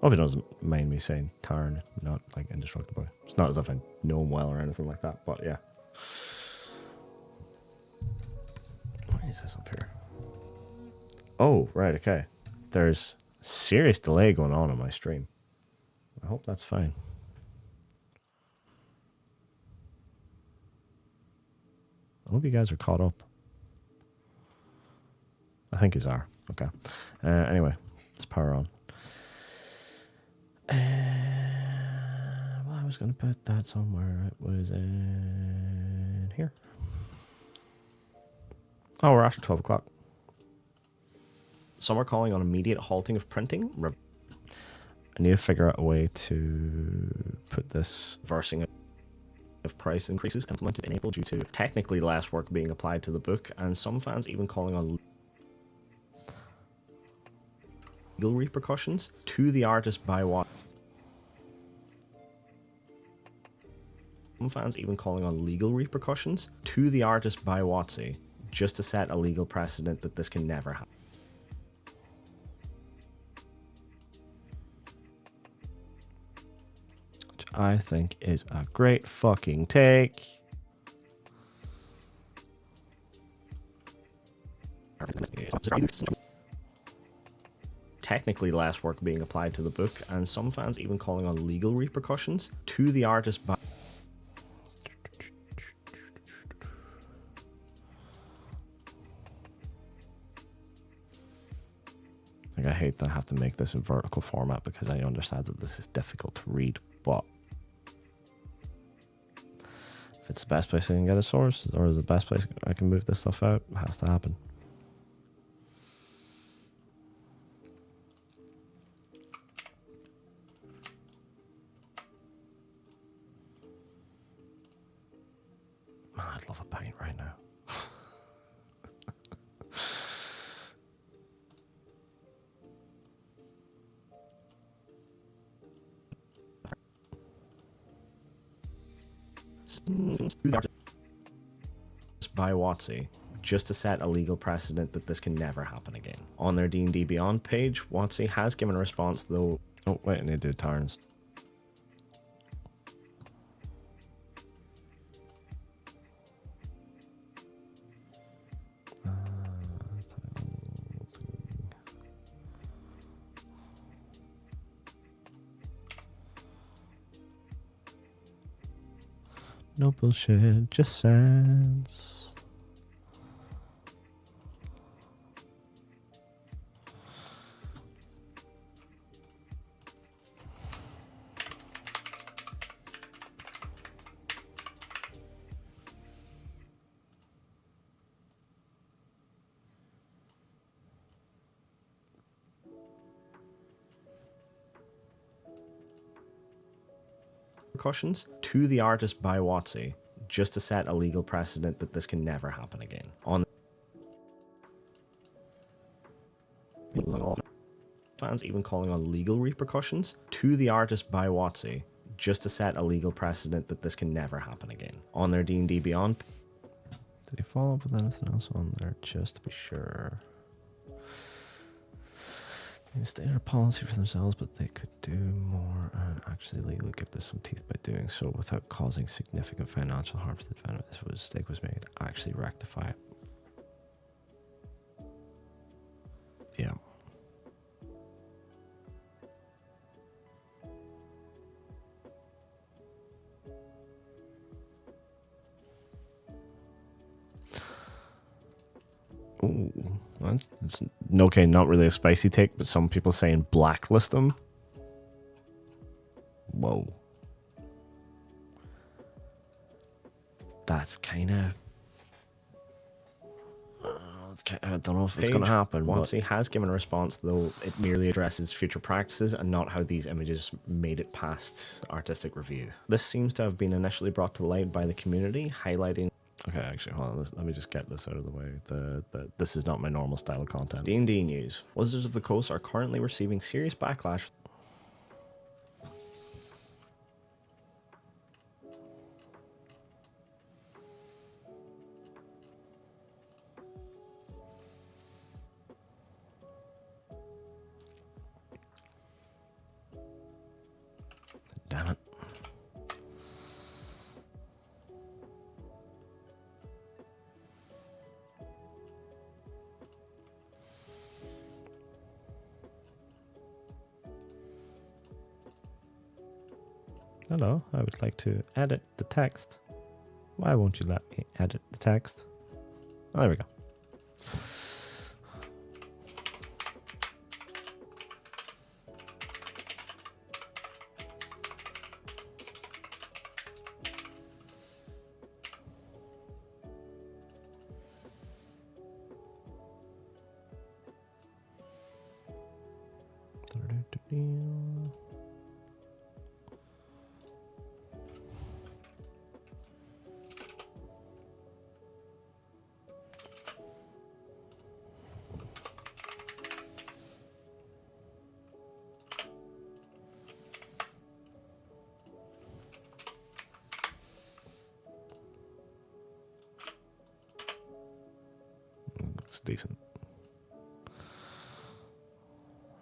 Hope he doesn't mind me saying Tarn, not like Indestructible. It's not as if I know him well or anything like that, but yeah. What is this up here? Oh, right, okay. There's serious delay going on my stream. I hope that's fine. I hope you guys are caught up. I think you are. Okay. Anyway, let's power on. Well, I was going to put that somewhere. It was in here. Oh, we're after 12 o'clock. Some are calling on immediate halting of printing. I need to figure out a way to put this versing of price increases implemented in April due to technically less work being applied to the book, and some fans even calling on legal repercussions to the artist by what. Some fans even calling on legal repercussions to the artist by WotC, just to set a legal precedent that this can never happen. Which I think is a great fucking take. Technically less work being applied to the book, and some fans even calling on legal repercussions to the artist by... Like, I hate that I have to make this in vertical format because I understand that this is difficult to read, but if it's the best place I can get a source, or is the best place I can move this stuff out, it has to happen. Man, I'd love a pint right now. By WotC, just to set a legal precedent that this can never happen again. On their D&D Beyond page, WotC has given a response, though... Oh, wait, I need to do turns. No bullshit, just sense. Precautions to the artist by WotC, just to set a legal precedent that this can never happen again. On fans even calling on legal repercussions to the artist by WotC, just to set a legal precedent that this can never happen again. On their D&D Beyond. Did he follow up with anything else on there, just to be sure? They stated a policy for themselves, but they could do more and actually legally give this some teeth by doing so without causing significant financial harm to the defendant. This mistake was made. Actually rectify it. Yeah. Ooh, that's okay, not really a spicy take, but some people saying blacklist them. Whoa. That's kind of... I don't know if it's going to happen. WotC has given a response, though it merely addresses future practices and not how these images made it past artistic review. This seems to have been initially brought to light by the community, highlighting... Okay, actually, hold on. Let me just get this out of the way. This is not my normal style of content. D&D news. Wizards of the Coast are currently receiving serious backlash. Damn it. Hello, I would like to edit the text. Why won't you let me edit the text? Oh, there we go. It's decent.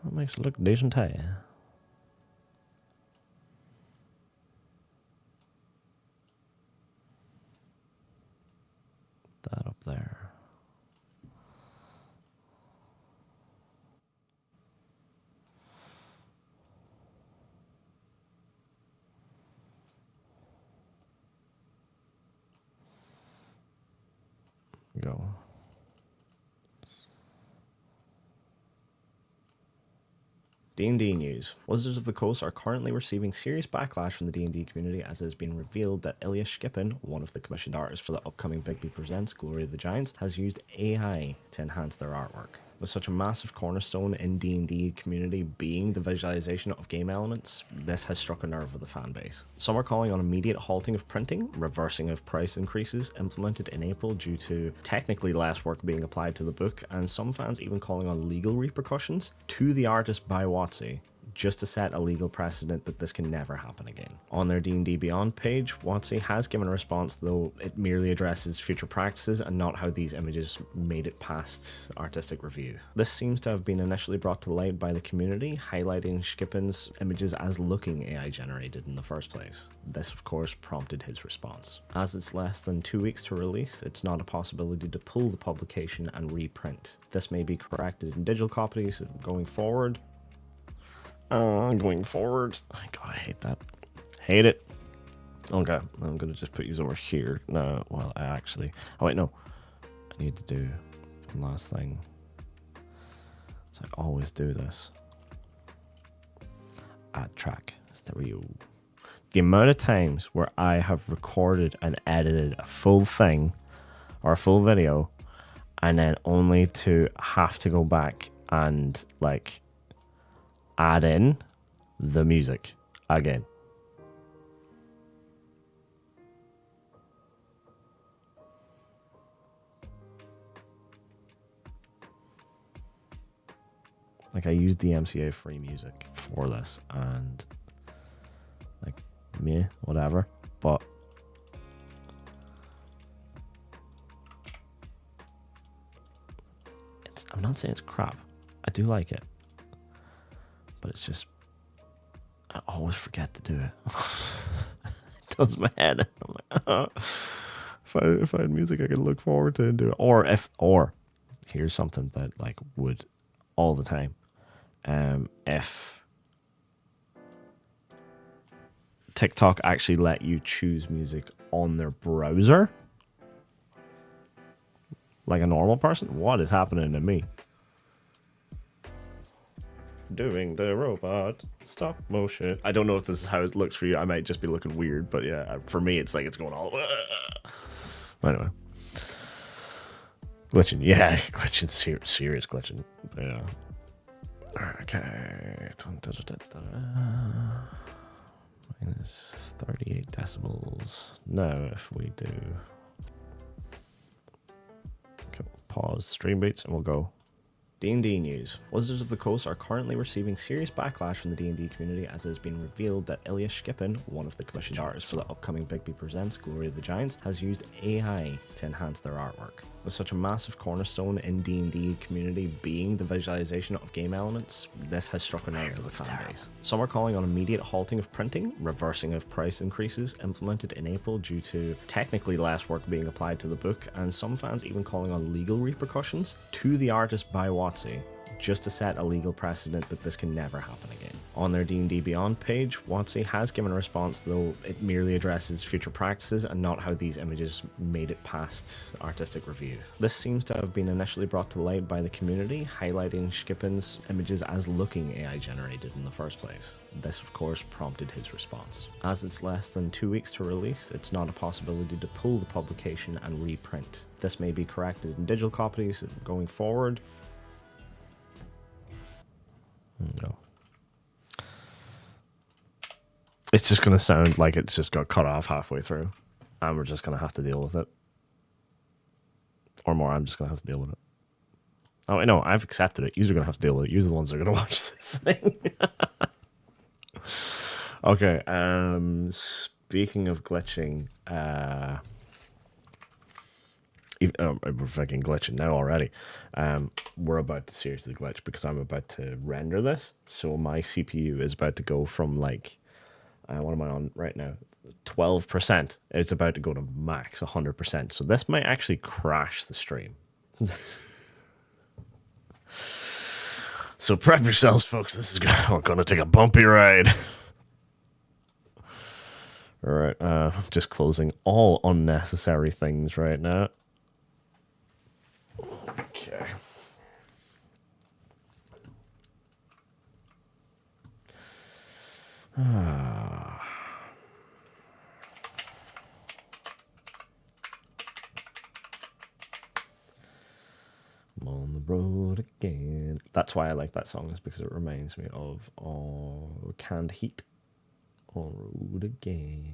That makes it look decent, hey? That up there. Go. D&D news. Wizards of the Coast are currently receiving serious backlash from the D&D community as it has been revealed that Ilya Shkipin, one of the commissioned artists for the upcoming Bigby Presents Glory of the Giants, has used AI to enhance their artwork. With such a massive cornerstone in D&D community being the visualization of game elements, this has struck a nerve with the fan base. Some are calling on immediate halting of printing, reversing of price increases implemented in April due to technically less work being applied to the book, and some fans even calling on legal repercussions to the artist by WotC, just to set a legal precedent that this can never happen again. On their D&D Beyond page, WotC has given a response, though it merely addresses future practices and not how these images made it past artistic review. This seems to have been initially brought to light by the community, highlighting Shkipin's images as looking AI generated in the first place. This, of course, prompted his response. As it's less than 2 weeks to release, it's not a possibility to pull the publication and reprint. This may be corrected in digital copies going forward. Going forward. God, I hate that. Hate it. Okay, I'm gonna just put these over here. No, well, I actually... Oh, wait, no. I need to do one last thing. So I always do this. Add track. Stereo. The amount of times where I have recorded and edited a full thing or a full video and then only to have to go back and, like, add in the music again. Like, I used DMCA free music for this and like, meh, whatever, but I'm not saying it's crap. I do like it. But it's just, I always forget to do it. It does my head. I'm like, if I had music I could look forward to and do it. Or here's something that like would all the time. If TikTok actually let you choose music on their browser, like a normal person, what is happening to me? Doing the robot stop motion. I don't know if this is how it looks for you. I might just be looking weird, but yeah, for me it's like it's going all anyway. Glitching, yeah. Glitching, serious glitching. Yeah. Okay. Minus 38 decibels. Now if we do, okay, pause stream beats and we'll go. D&D news. Wizards of the Coast are currently receiving serious backlash from the D&D community as it has been revealed that Ilya Shkipin, one of the commissioned artists for the upcoming Bigby Presents Glory of the Giants, has used AI to enhance their artwork. With such a massive cornerstone in D&D community being the visualization of game elements, this has struck a nerve with the fan base. Some are calling on immediate halting of printing, reversing of price increases implemented in April due to technically less work being applied to the book, and some fans even calling on legal repercussions to the artist by WotC, just to set a legal precedent that this can never happen again. On their D&D Beyond page, WotC has given a response, though it merely addresses future practices and not how these images made it past artistic review. This seems to have been initially brought to light by the community, highlighting Shkipin's images as looking AI generated in the first place. This, of course, prompted his response. As it's less than 2 weeks to release, it's not a possibility to pull the publication and reprint. This may be corrected in digital copies going forward. No. It's just going to sound like it's just got cut off halfway through. And we're just going to have to deal with it. Or more, I'm just going to have to deal with it. Oh, no, I've accepted it. You're going to have to deal with it. You're the ones that are going to watch this thing. Okay, speaking of glitching, We're fucking glitching now already. We're about to seriously glitch because I'm about to render this. So my CPU is about to go from like, what am I on right now? 12%. It's about to go to max 100%. So this might actually crash the stream. So prep yourselves, folks. We're gonna take a bumpy ride. All right, just closing all unnecessary things right now. Okay. I'm on the road again. That's why I like that song, is because it reminds me of Canned Heat. On road again.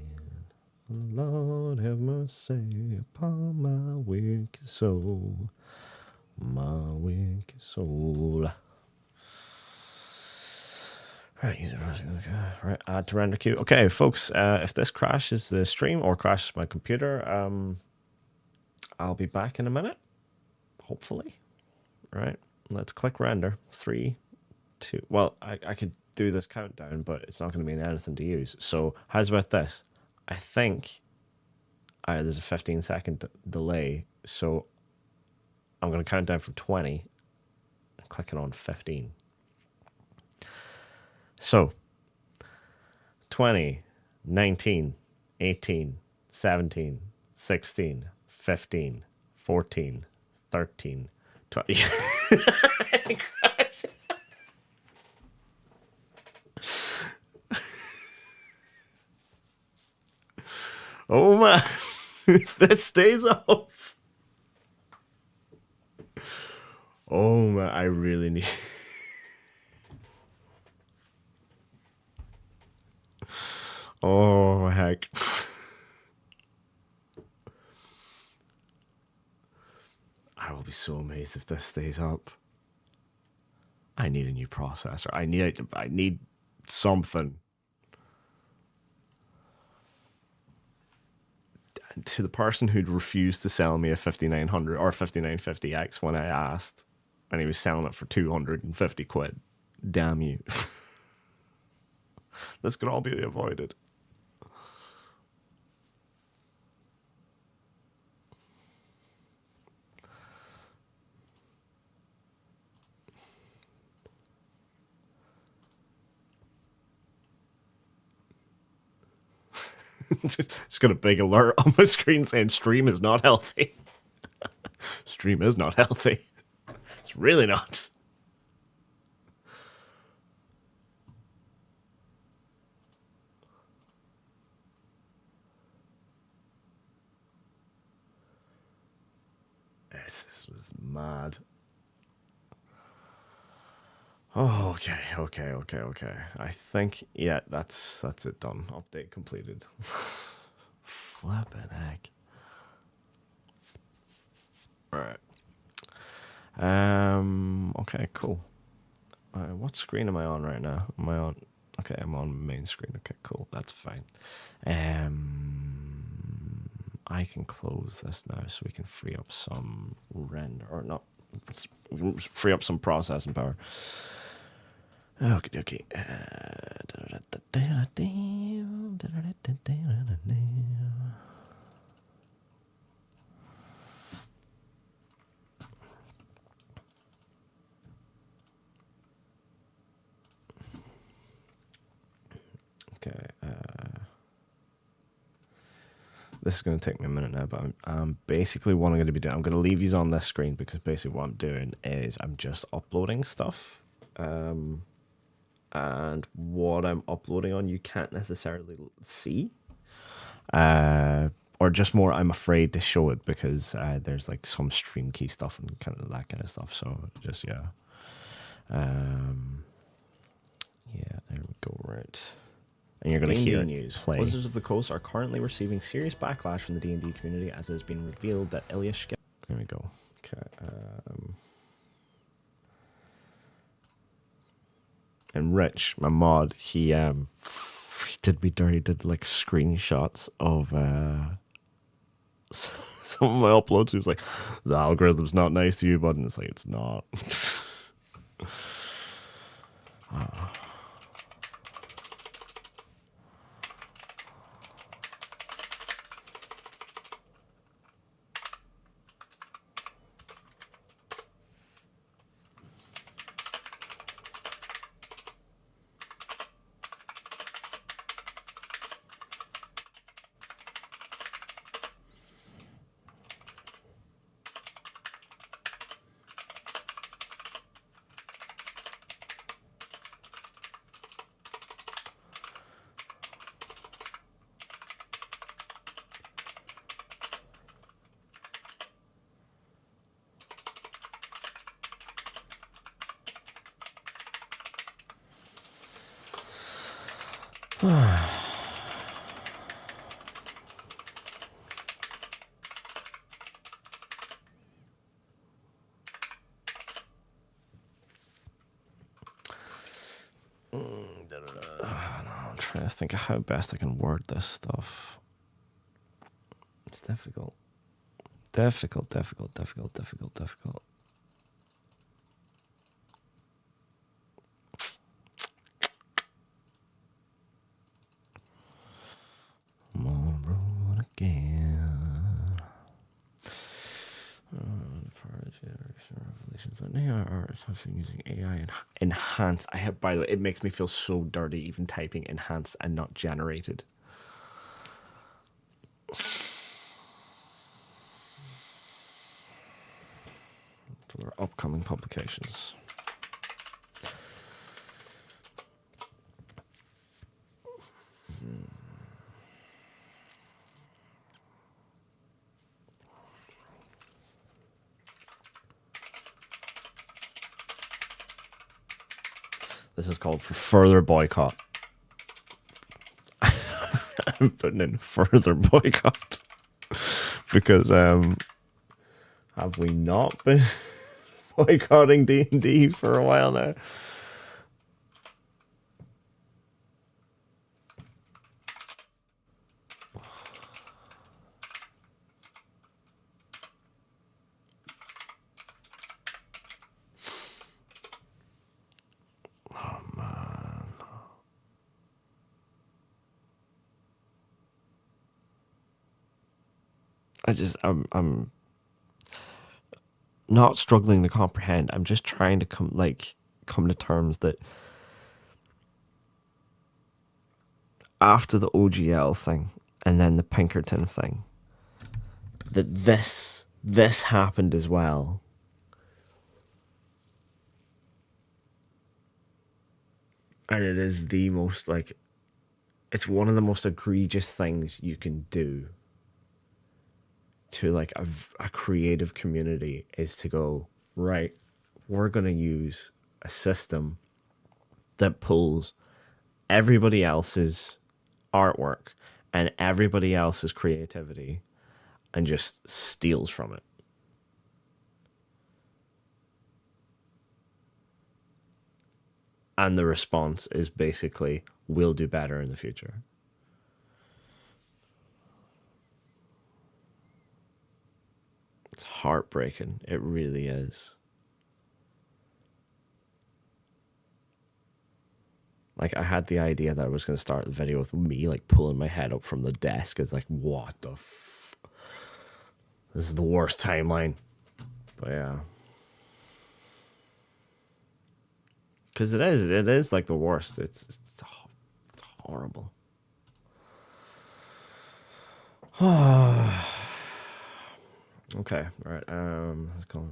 Lord have mercy upon my wicked soul. My wicked soul. Right, add to render queue. Okay, folks, if this crashes the stream or crashes my computer, I'll be back in a minute. Hopefully. Right, let's click render. 3, 2. Well, I could do this countdown, but it's not going to mean anything to use. So, how's about this? I think there's a 15-second delay, so I'm going to count down from 20 and clicking on 15. So, 20, 19, 18, 17, 16, 15, 14, 13, 20. Oh man, if this stays off. Oh man, I really need. Oh heck. I will be so amazed if this stays up. I need a new processor. I need something. To the person who'd refused to sell me a 5900 or 5950X when I asked, and he was selling it for 250 quid. Damn you. This could all be avoided. Just got a big alert on my screen saying stream is not healthy. Stream is not healthy. It's really not. This is mad. Oh, okay. I think, yeah, that's it done. Update completed. Flippin' heck. Alright. Okay, cool. What screen am I on right now? Am I on? Okay, I'm on main screen. Okay, cool. That's fine. I can close this now so we can free up some render, or not, free up some processing power. Okay. Okay. This is going to take me a minute now, but I'm basically what I'm going to be doing. I'm going to leave these on this screen because basically what I'm doing is I'm just uploading stuff. And what I'm uploading on you can't necessarily see. Or just more, I'm afraid to show it because there's like some stream key stuff and kind of that kind of stuff. So just, yeah. Yeah, there we go, right. And you're going to hear news. Play. Wizards of the Coast are currently receiving serious backlash from the D&D community as it has been revealed that Ilya. There we go. Okay. And Rich, my mod, he did me dirty. Did like screenshots of Some of my uploads, he was like, the algorithm's not nice to you, bud. And it's like, it's not. I'm trying to think of how best I can word this stuff. It's difficult. Difficult. Tomorrow again. Revelations, but they are using AI enhanced. I have, by the way, it makes me feel so dirty even typing enhanced and not generated. For their upcoming publications. This is called for further boycott. I'm putting in further boycott because have we not been boycotting D&D for a while now? I'm not struggling to comprehend. I'm just trying to come to terms that after the OGL thing and then the Pinkerton thing, that this happened as well. And it is the most it's one of the most egregious things you can do to a creative community is to go, right, we're going to use a system that pulls everybody else's artwork and everybody else's creativity and just steals from it. And the response is basically, we'll do better in the future. It's heartbreaking. It really is. I had the idea that I was going to start the video with me pulling my head up from the desk. It's what the this is the worst timeline. But yeah. Because it is the worst. It's horrible. Okay, all right. Let's go.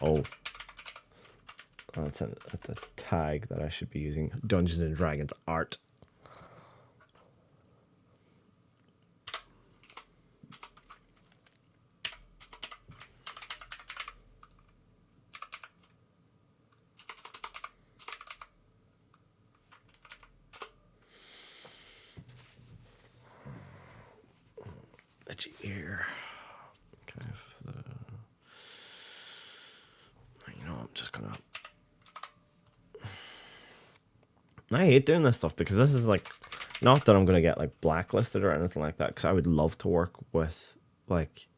Oh, that's a tag that I should be using. Dungeons and Dragons art. Itchy ear. Okay. You know, I'm just gonna. I hate doing this stuff because this is like, not that I'm gonna get like blacklisted or anything like that. Because I would love to work with like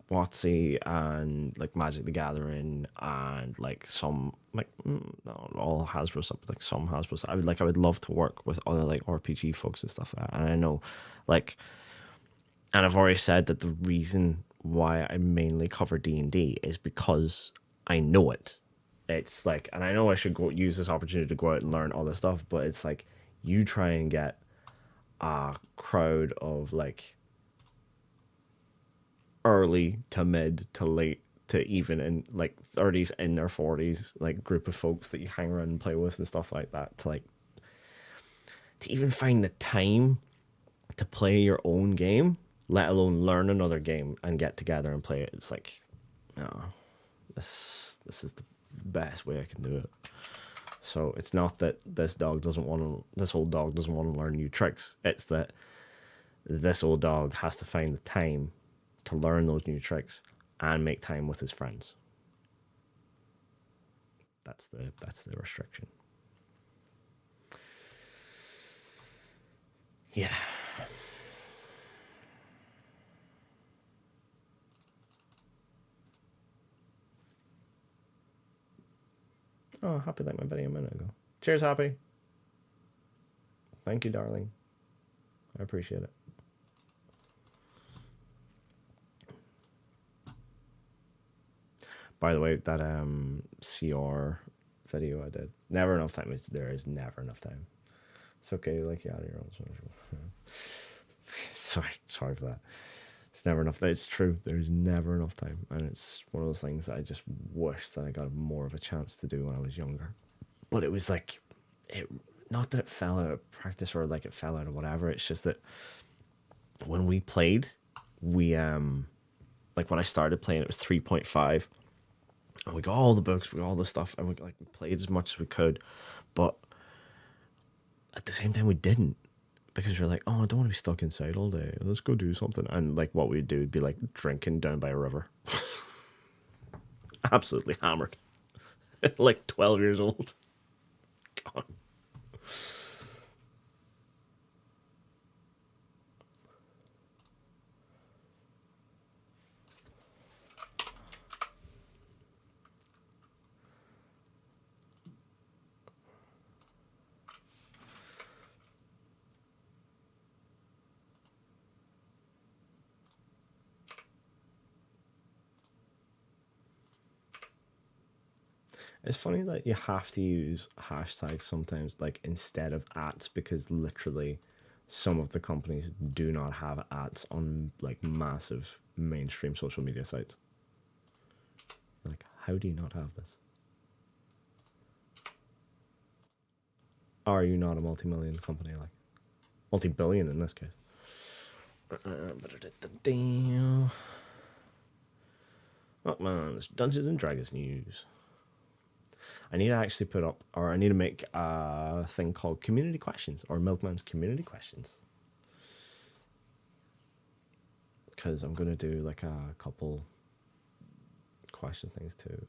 WotC and like Magic the Gathering and like some like not all Hasbro stuff, but like some Hasbro stuff. I would love to work with other like RPG folks and stuff. And I know, like, and I've already said that the reason why I mainly cover D&D is because I know it. It's like, and I know I should go use this opportunity to go out and learn all this stuff, but it's like you try and get a crowd of like early to mid to late to even in like 30s in their 40s, like group of folks that you hang around and play with and stuff like that, to like to even find the time to play your own game, let alone learn another game and get together and play it. It's like, no, this is the best way I can do it. So it's not that this old dog doesn't want to learn new tricks. It's that this old dog has to find the time to learn those new tricks and make time with his friends. That's the restriction. Yeah. Oh, Happy like my buddy a minute ago. Cheers, Happy. Thank you, darling. I appreciate it. By the way, that CR video I did, never enough time. There is never enough time. It's okay, like you out of your own social. sorry for that. It's never enough. It's true. There's never enough time, and it's one of those things that I just wish that I got more of a chance to do when I was younger. But it was like, not that it fell out of practice or like it fell out of whatever. It's just that when we played, we like when I started playing, it was 3.5, and we got all the books, we got all the stuff, and we played as much as we could, but at the same time we didn't, because we were like, oh, I don't want to be stuck inside all day. Let's go do something. And like what we'd do would be like drinking down by a river. Absolutely hammered. Like 12 years old. God. It's funny that you have to use hashtags sometimes, like instead of ats, because literally some of the companies do not have ats on like massive mainstream social media sites. Like, how do you not have this? Are you not a multi-million company? Like, multi-billion in this case. Oh man, it's Dungeons and Dragons news. I need to actually put up, or I need to make a thing called community questions, or Milkman's community questions. Because I'm going to do like a couple question things too.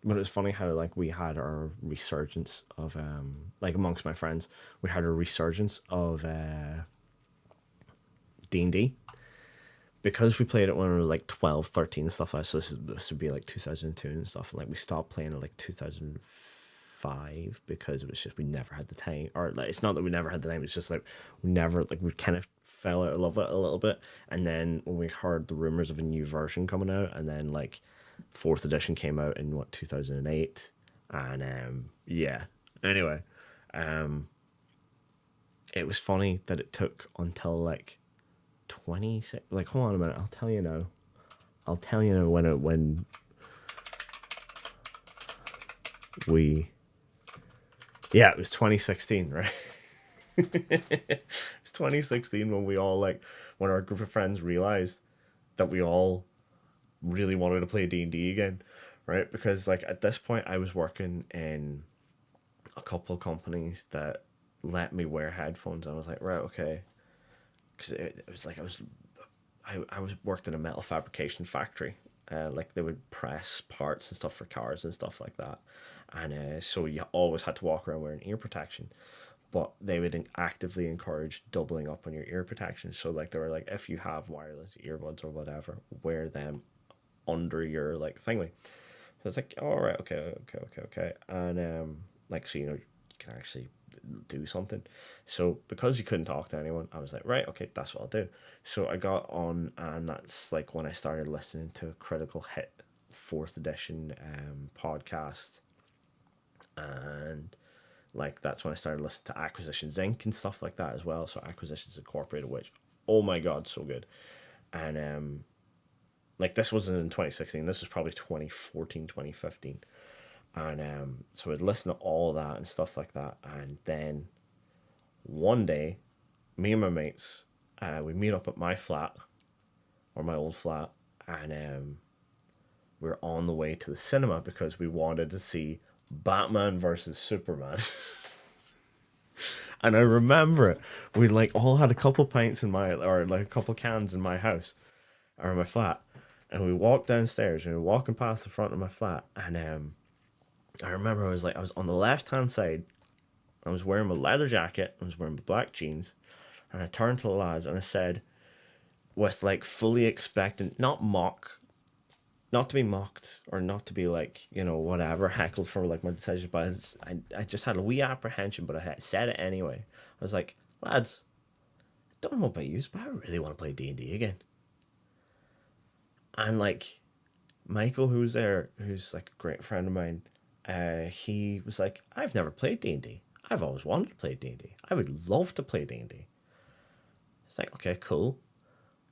But it's funny how like we had our resurgence of like amongst my friends, we had a resurgence of D&D, because we played it when we were like 12, 13 and stuff like that. So this would be like 2002 and stuff, and like we stopped playing it like 2005 because it was just we never had the time. Or like, it's not that we never had the time, it's just like we never, like, we kind of fell out of love with it a little bit. And then when we heard the rumors of a new version coming out, and then like 4th edition came out in 2008, and yeah, anyway, it was funny that it took until like 26, like, hold on a minute, I'll tell you now when we, yeah, it was 2016, right? It was 2016 when we all, like, when our group of friends realized that we all really wanted to play D&D again, right? Because like at this point I was working in a couple of companies that let me wear headphones. I was like, right, okay, because it was like I was worked in a metal fabrication factory. Like they would press parts and stuff for cars and stuff like that, and so you always had to walk around wearing ear protection. But they would actively encourage doubling up on your ear protection. So like they were like, if you have wireless earbuds or whatever, wear them under your like thingy. So it's like, all right, okay, and like so you can actually do something. So because you couldn't talk to anyone, I was like, right, okay, that's what I'll do. So I got on, and that's like when I started listening to Critical Hit fourth edition podcast, and like that's when I started listening to Acquisitions Inc. and stuff like that as well. So Acquisitions Incorporated, which, oh my god, so good. And like this wasn't in 2016, this was probably 2014, 2015. And so I'd listen to all of that and stuff like that. And then one day, me and my mates, we meet up at my flat, or my old flat, and we're on the way to the cinema because we wanted to see Batman versus Superman. And I remember it. We like all had a couple pints in my, or like a couple cans in my house, or in my flat. And we walked downstairs, and we were walking past the front of my flat, and I remember I was on the left hand side. I was wearing my leather jacket. I was wearing my black jeans, and I turned to the lads and I said, with like fully expectant, not to be mocked or not to be like whatever heckled for like my decision, but I just had a wee apprehension, but I had said it anyway. I was like, lads, I don't know about you, but I really want to play D&D again. And like Michael, who's there, who's like a great friend of mine. He was like, I've never played D&D. I've always wanted to play D&D. I would love to play D&D. It's like, okay, cool.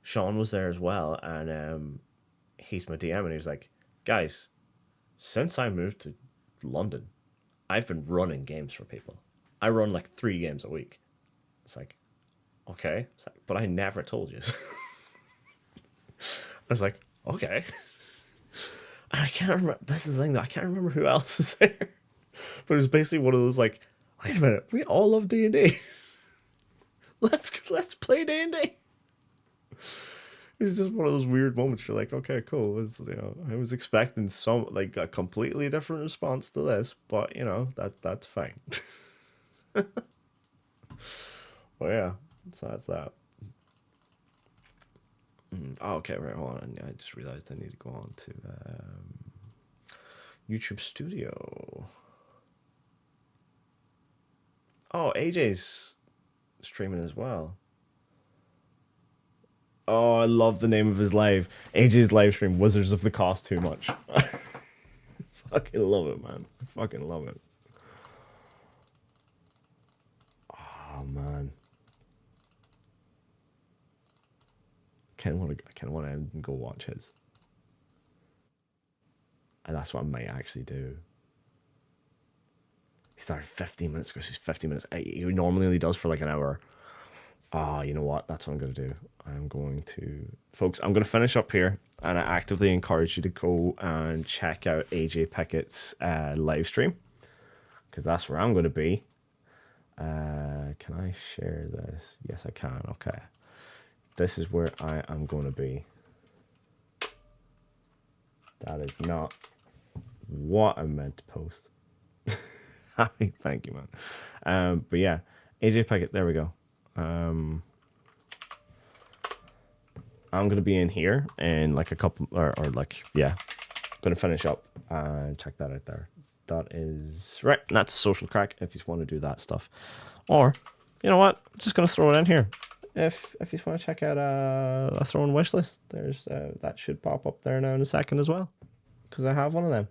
Sean was there as well, and he's my DM, and he was like, guys, since I moved to London, I've been running games for people. I run like 3 games a week. It's like, okay. It's like, but I never told you. I was like, okay. I can't remember. This is the thing, though. I can't remember who else is there. But it was basically one of those like, wait a minute, we all love D&D. Let's play D&D. It's just one of those weird moments. You're like, okay, cool. It's, I was expecting some like a completely different response to this, but that's fine. Well, yeah, so that's that. Oh, okay, right, hold on. I just realized I need to go on to YouTube Studio. Oh, AJ's streaming as well. Oh, I love the name of his live. AJ's live stream, Wizards of the Cost Too Much. Fucking love it, man. I fucking love it. Oh, man. I kind of want to go watch his. And that's what I might actually do. He started 15 minutes ago. So he's 15 minutes. He normally only does for like an hour. You know what? That's what I'm going to do. Folks, I'm going to finish up here. And I actively encourage you to go and check out AJ Pickett's live stream. Because that's where I'm going to be. Can I share this? Yes, I can. Okay. This is where I am going to be. That is not what I meant to post. Happy, thank you, man. But yeah, AJ Pickett, there we go. I'm going to be in here in like a couple, or like, yeah, going to finish up and check that out there. That is right. And that's Social Crack if you want to do that stuff. Or, you know what? I'm just going to throw it in here. If you want to check out a throw-in wish list, there's that should pop up there now in a second as well. Because I have one of them.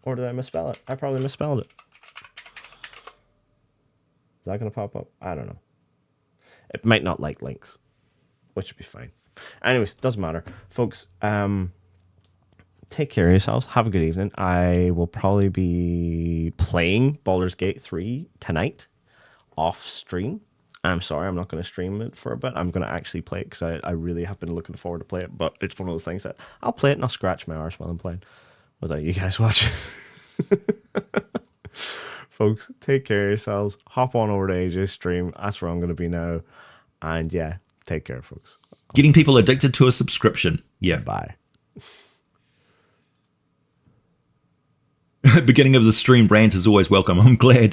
Or did I misspell it? I probably misspelled it. Is that going to pop up? I don't know. It might not like links, which would be fine. Anyways, doesn't matter. Folks, take care of yourselves. Have a good evening. I will probably be playing Baldur's Gate 3 tonight off stream. I'm sorry, I'm not going to stream it for a bit. I'm going to actually play it because I really have been looking forward to play it. But it's one of those things that I'll play it and I'll scratch my arse while I'm playing without you guys watching. Folks, take care of yourselves. Hop on over to AJ's stream. That's where I'm going to be now. And yeah, take care, folks. Getting people addicted to a subscription. Yeah. Bye. Beginning of the stream rant is always welcome. I'm glad.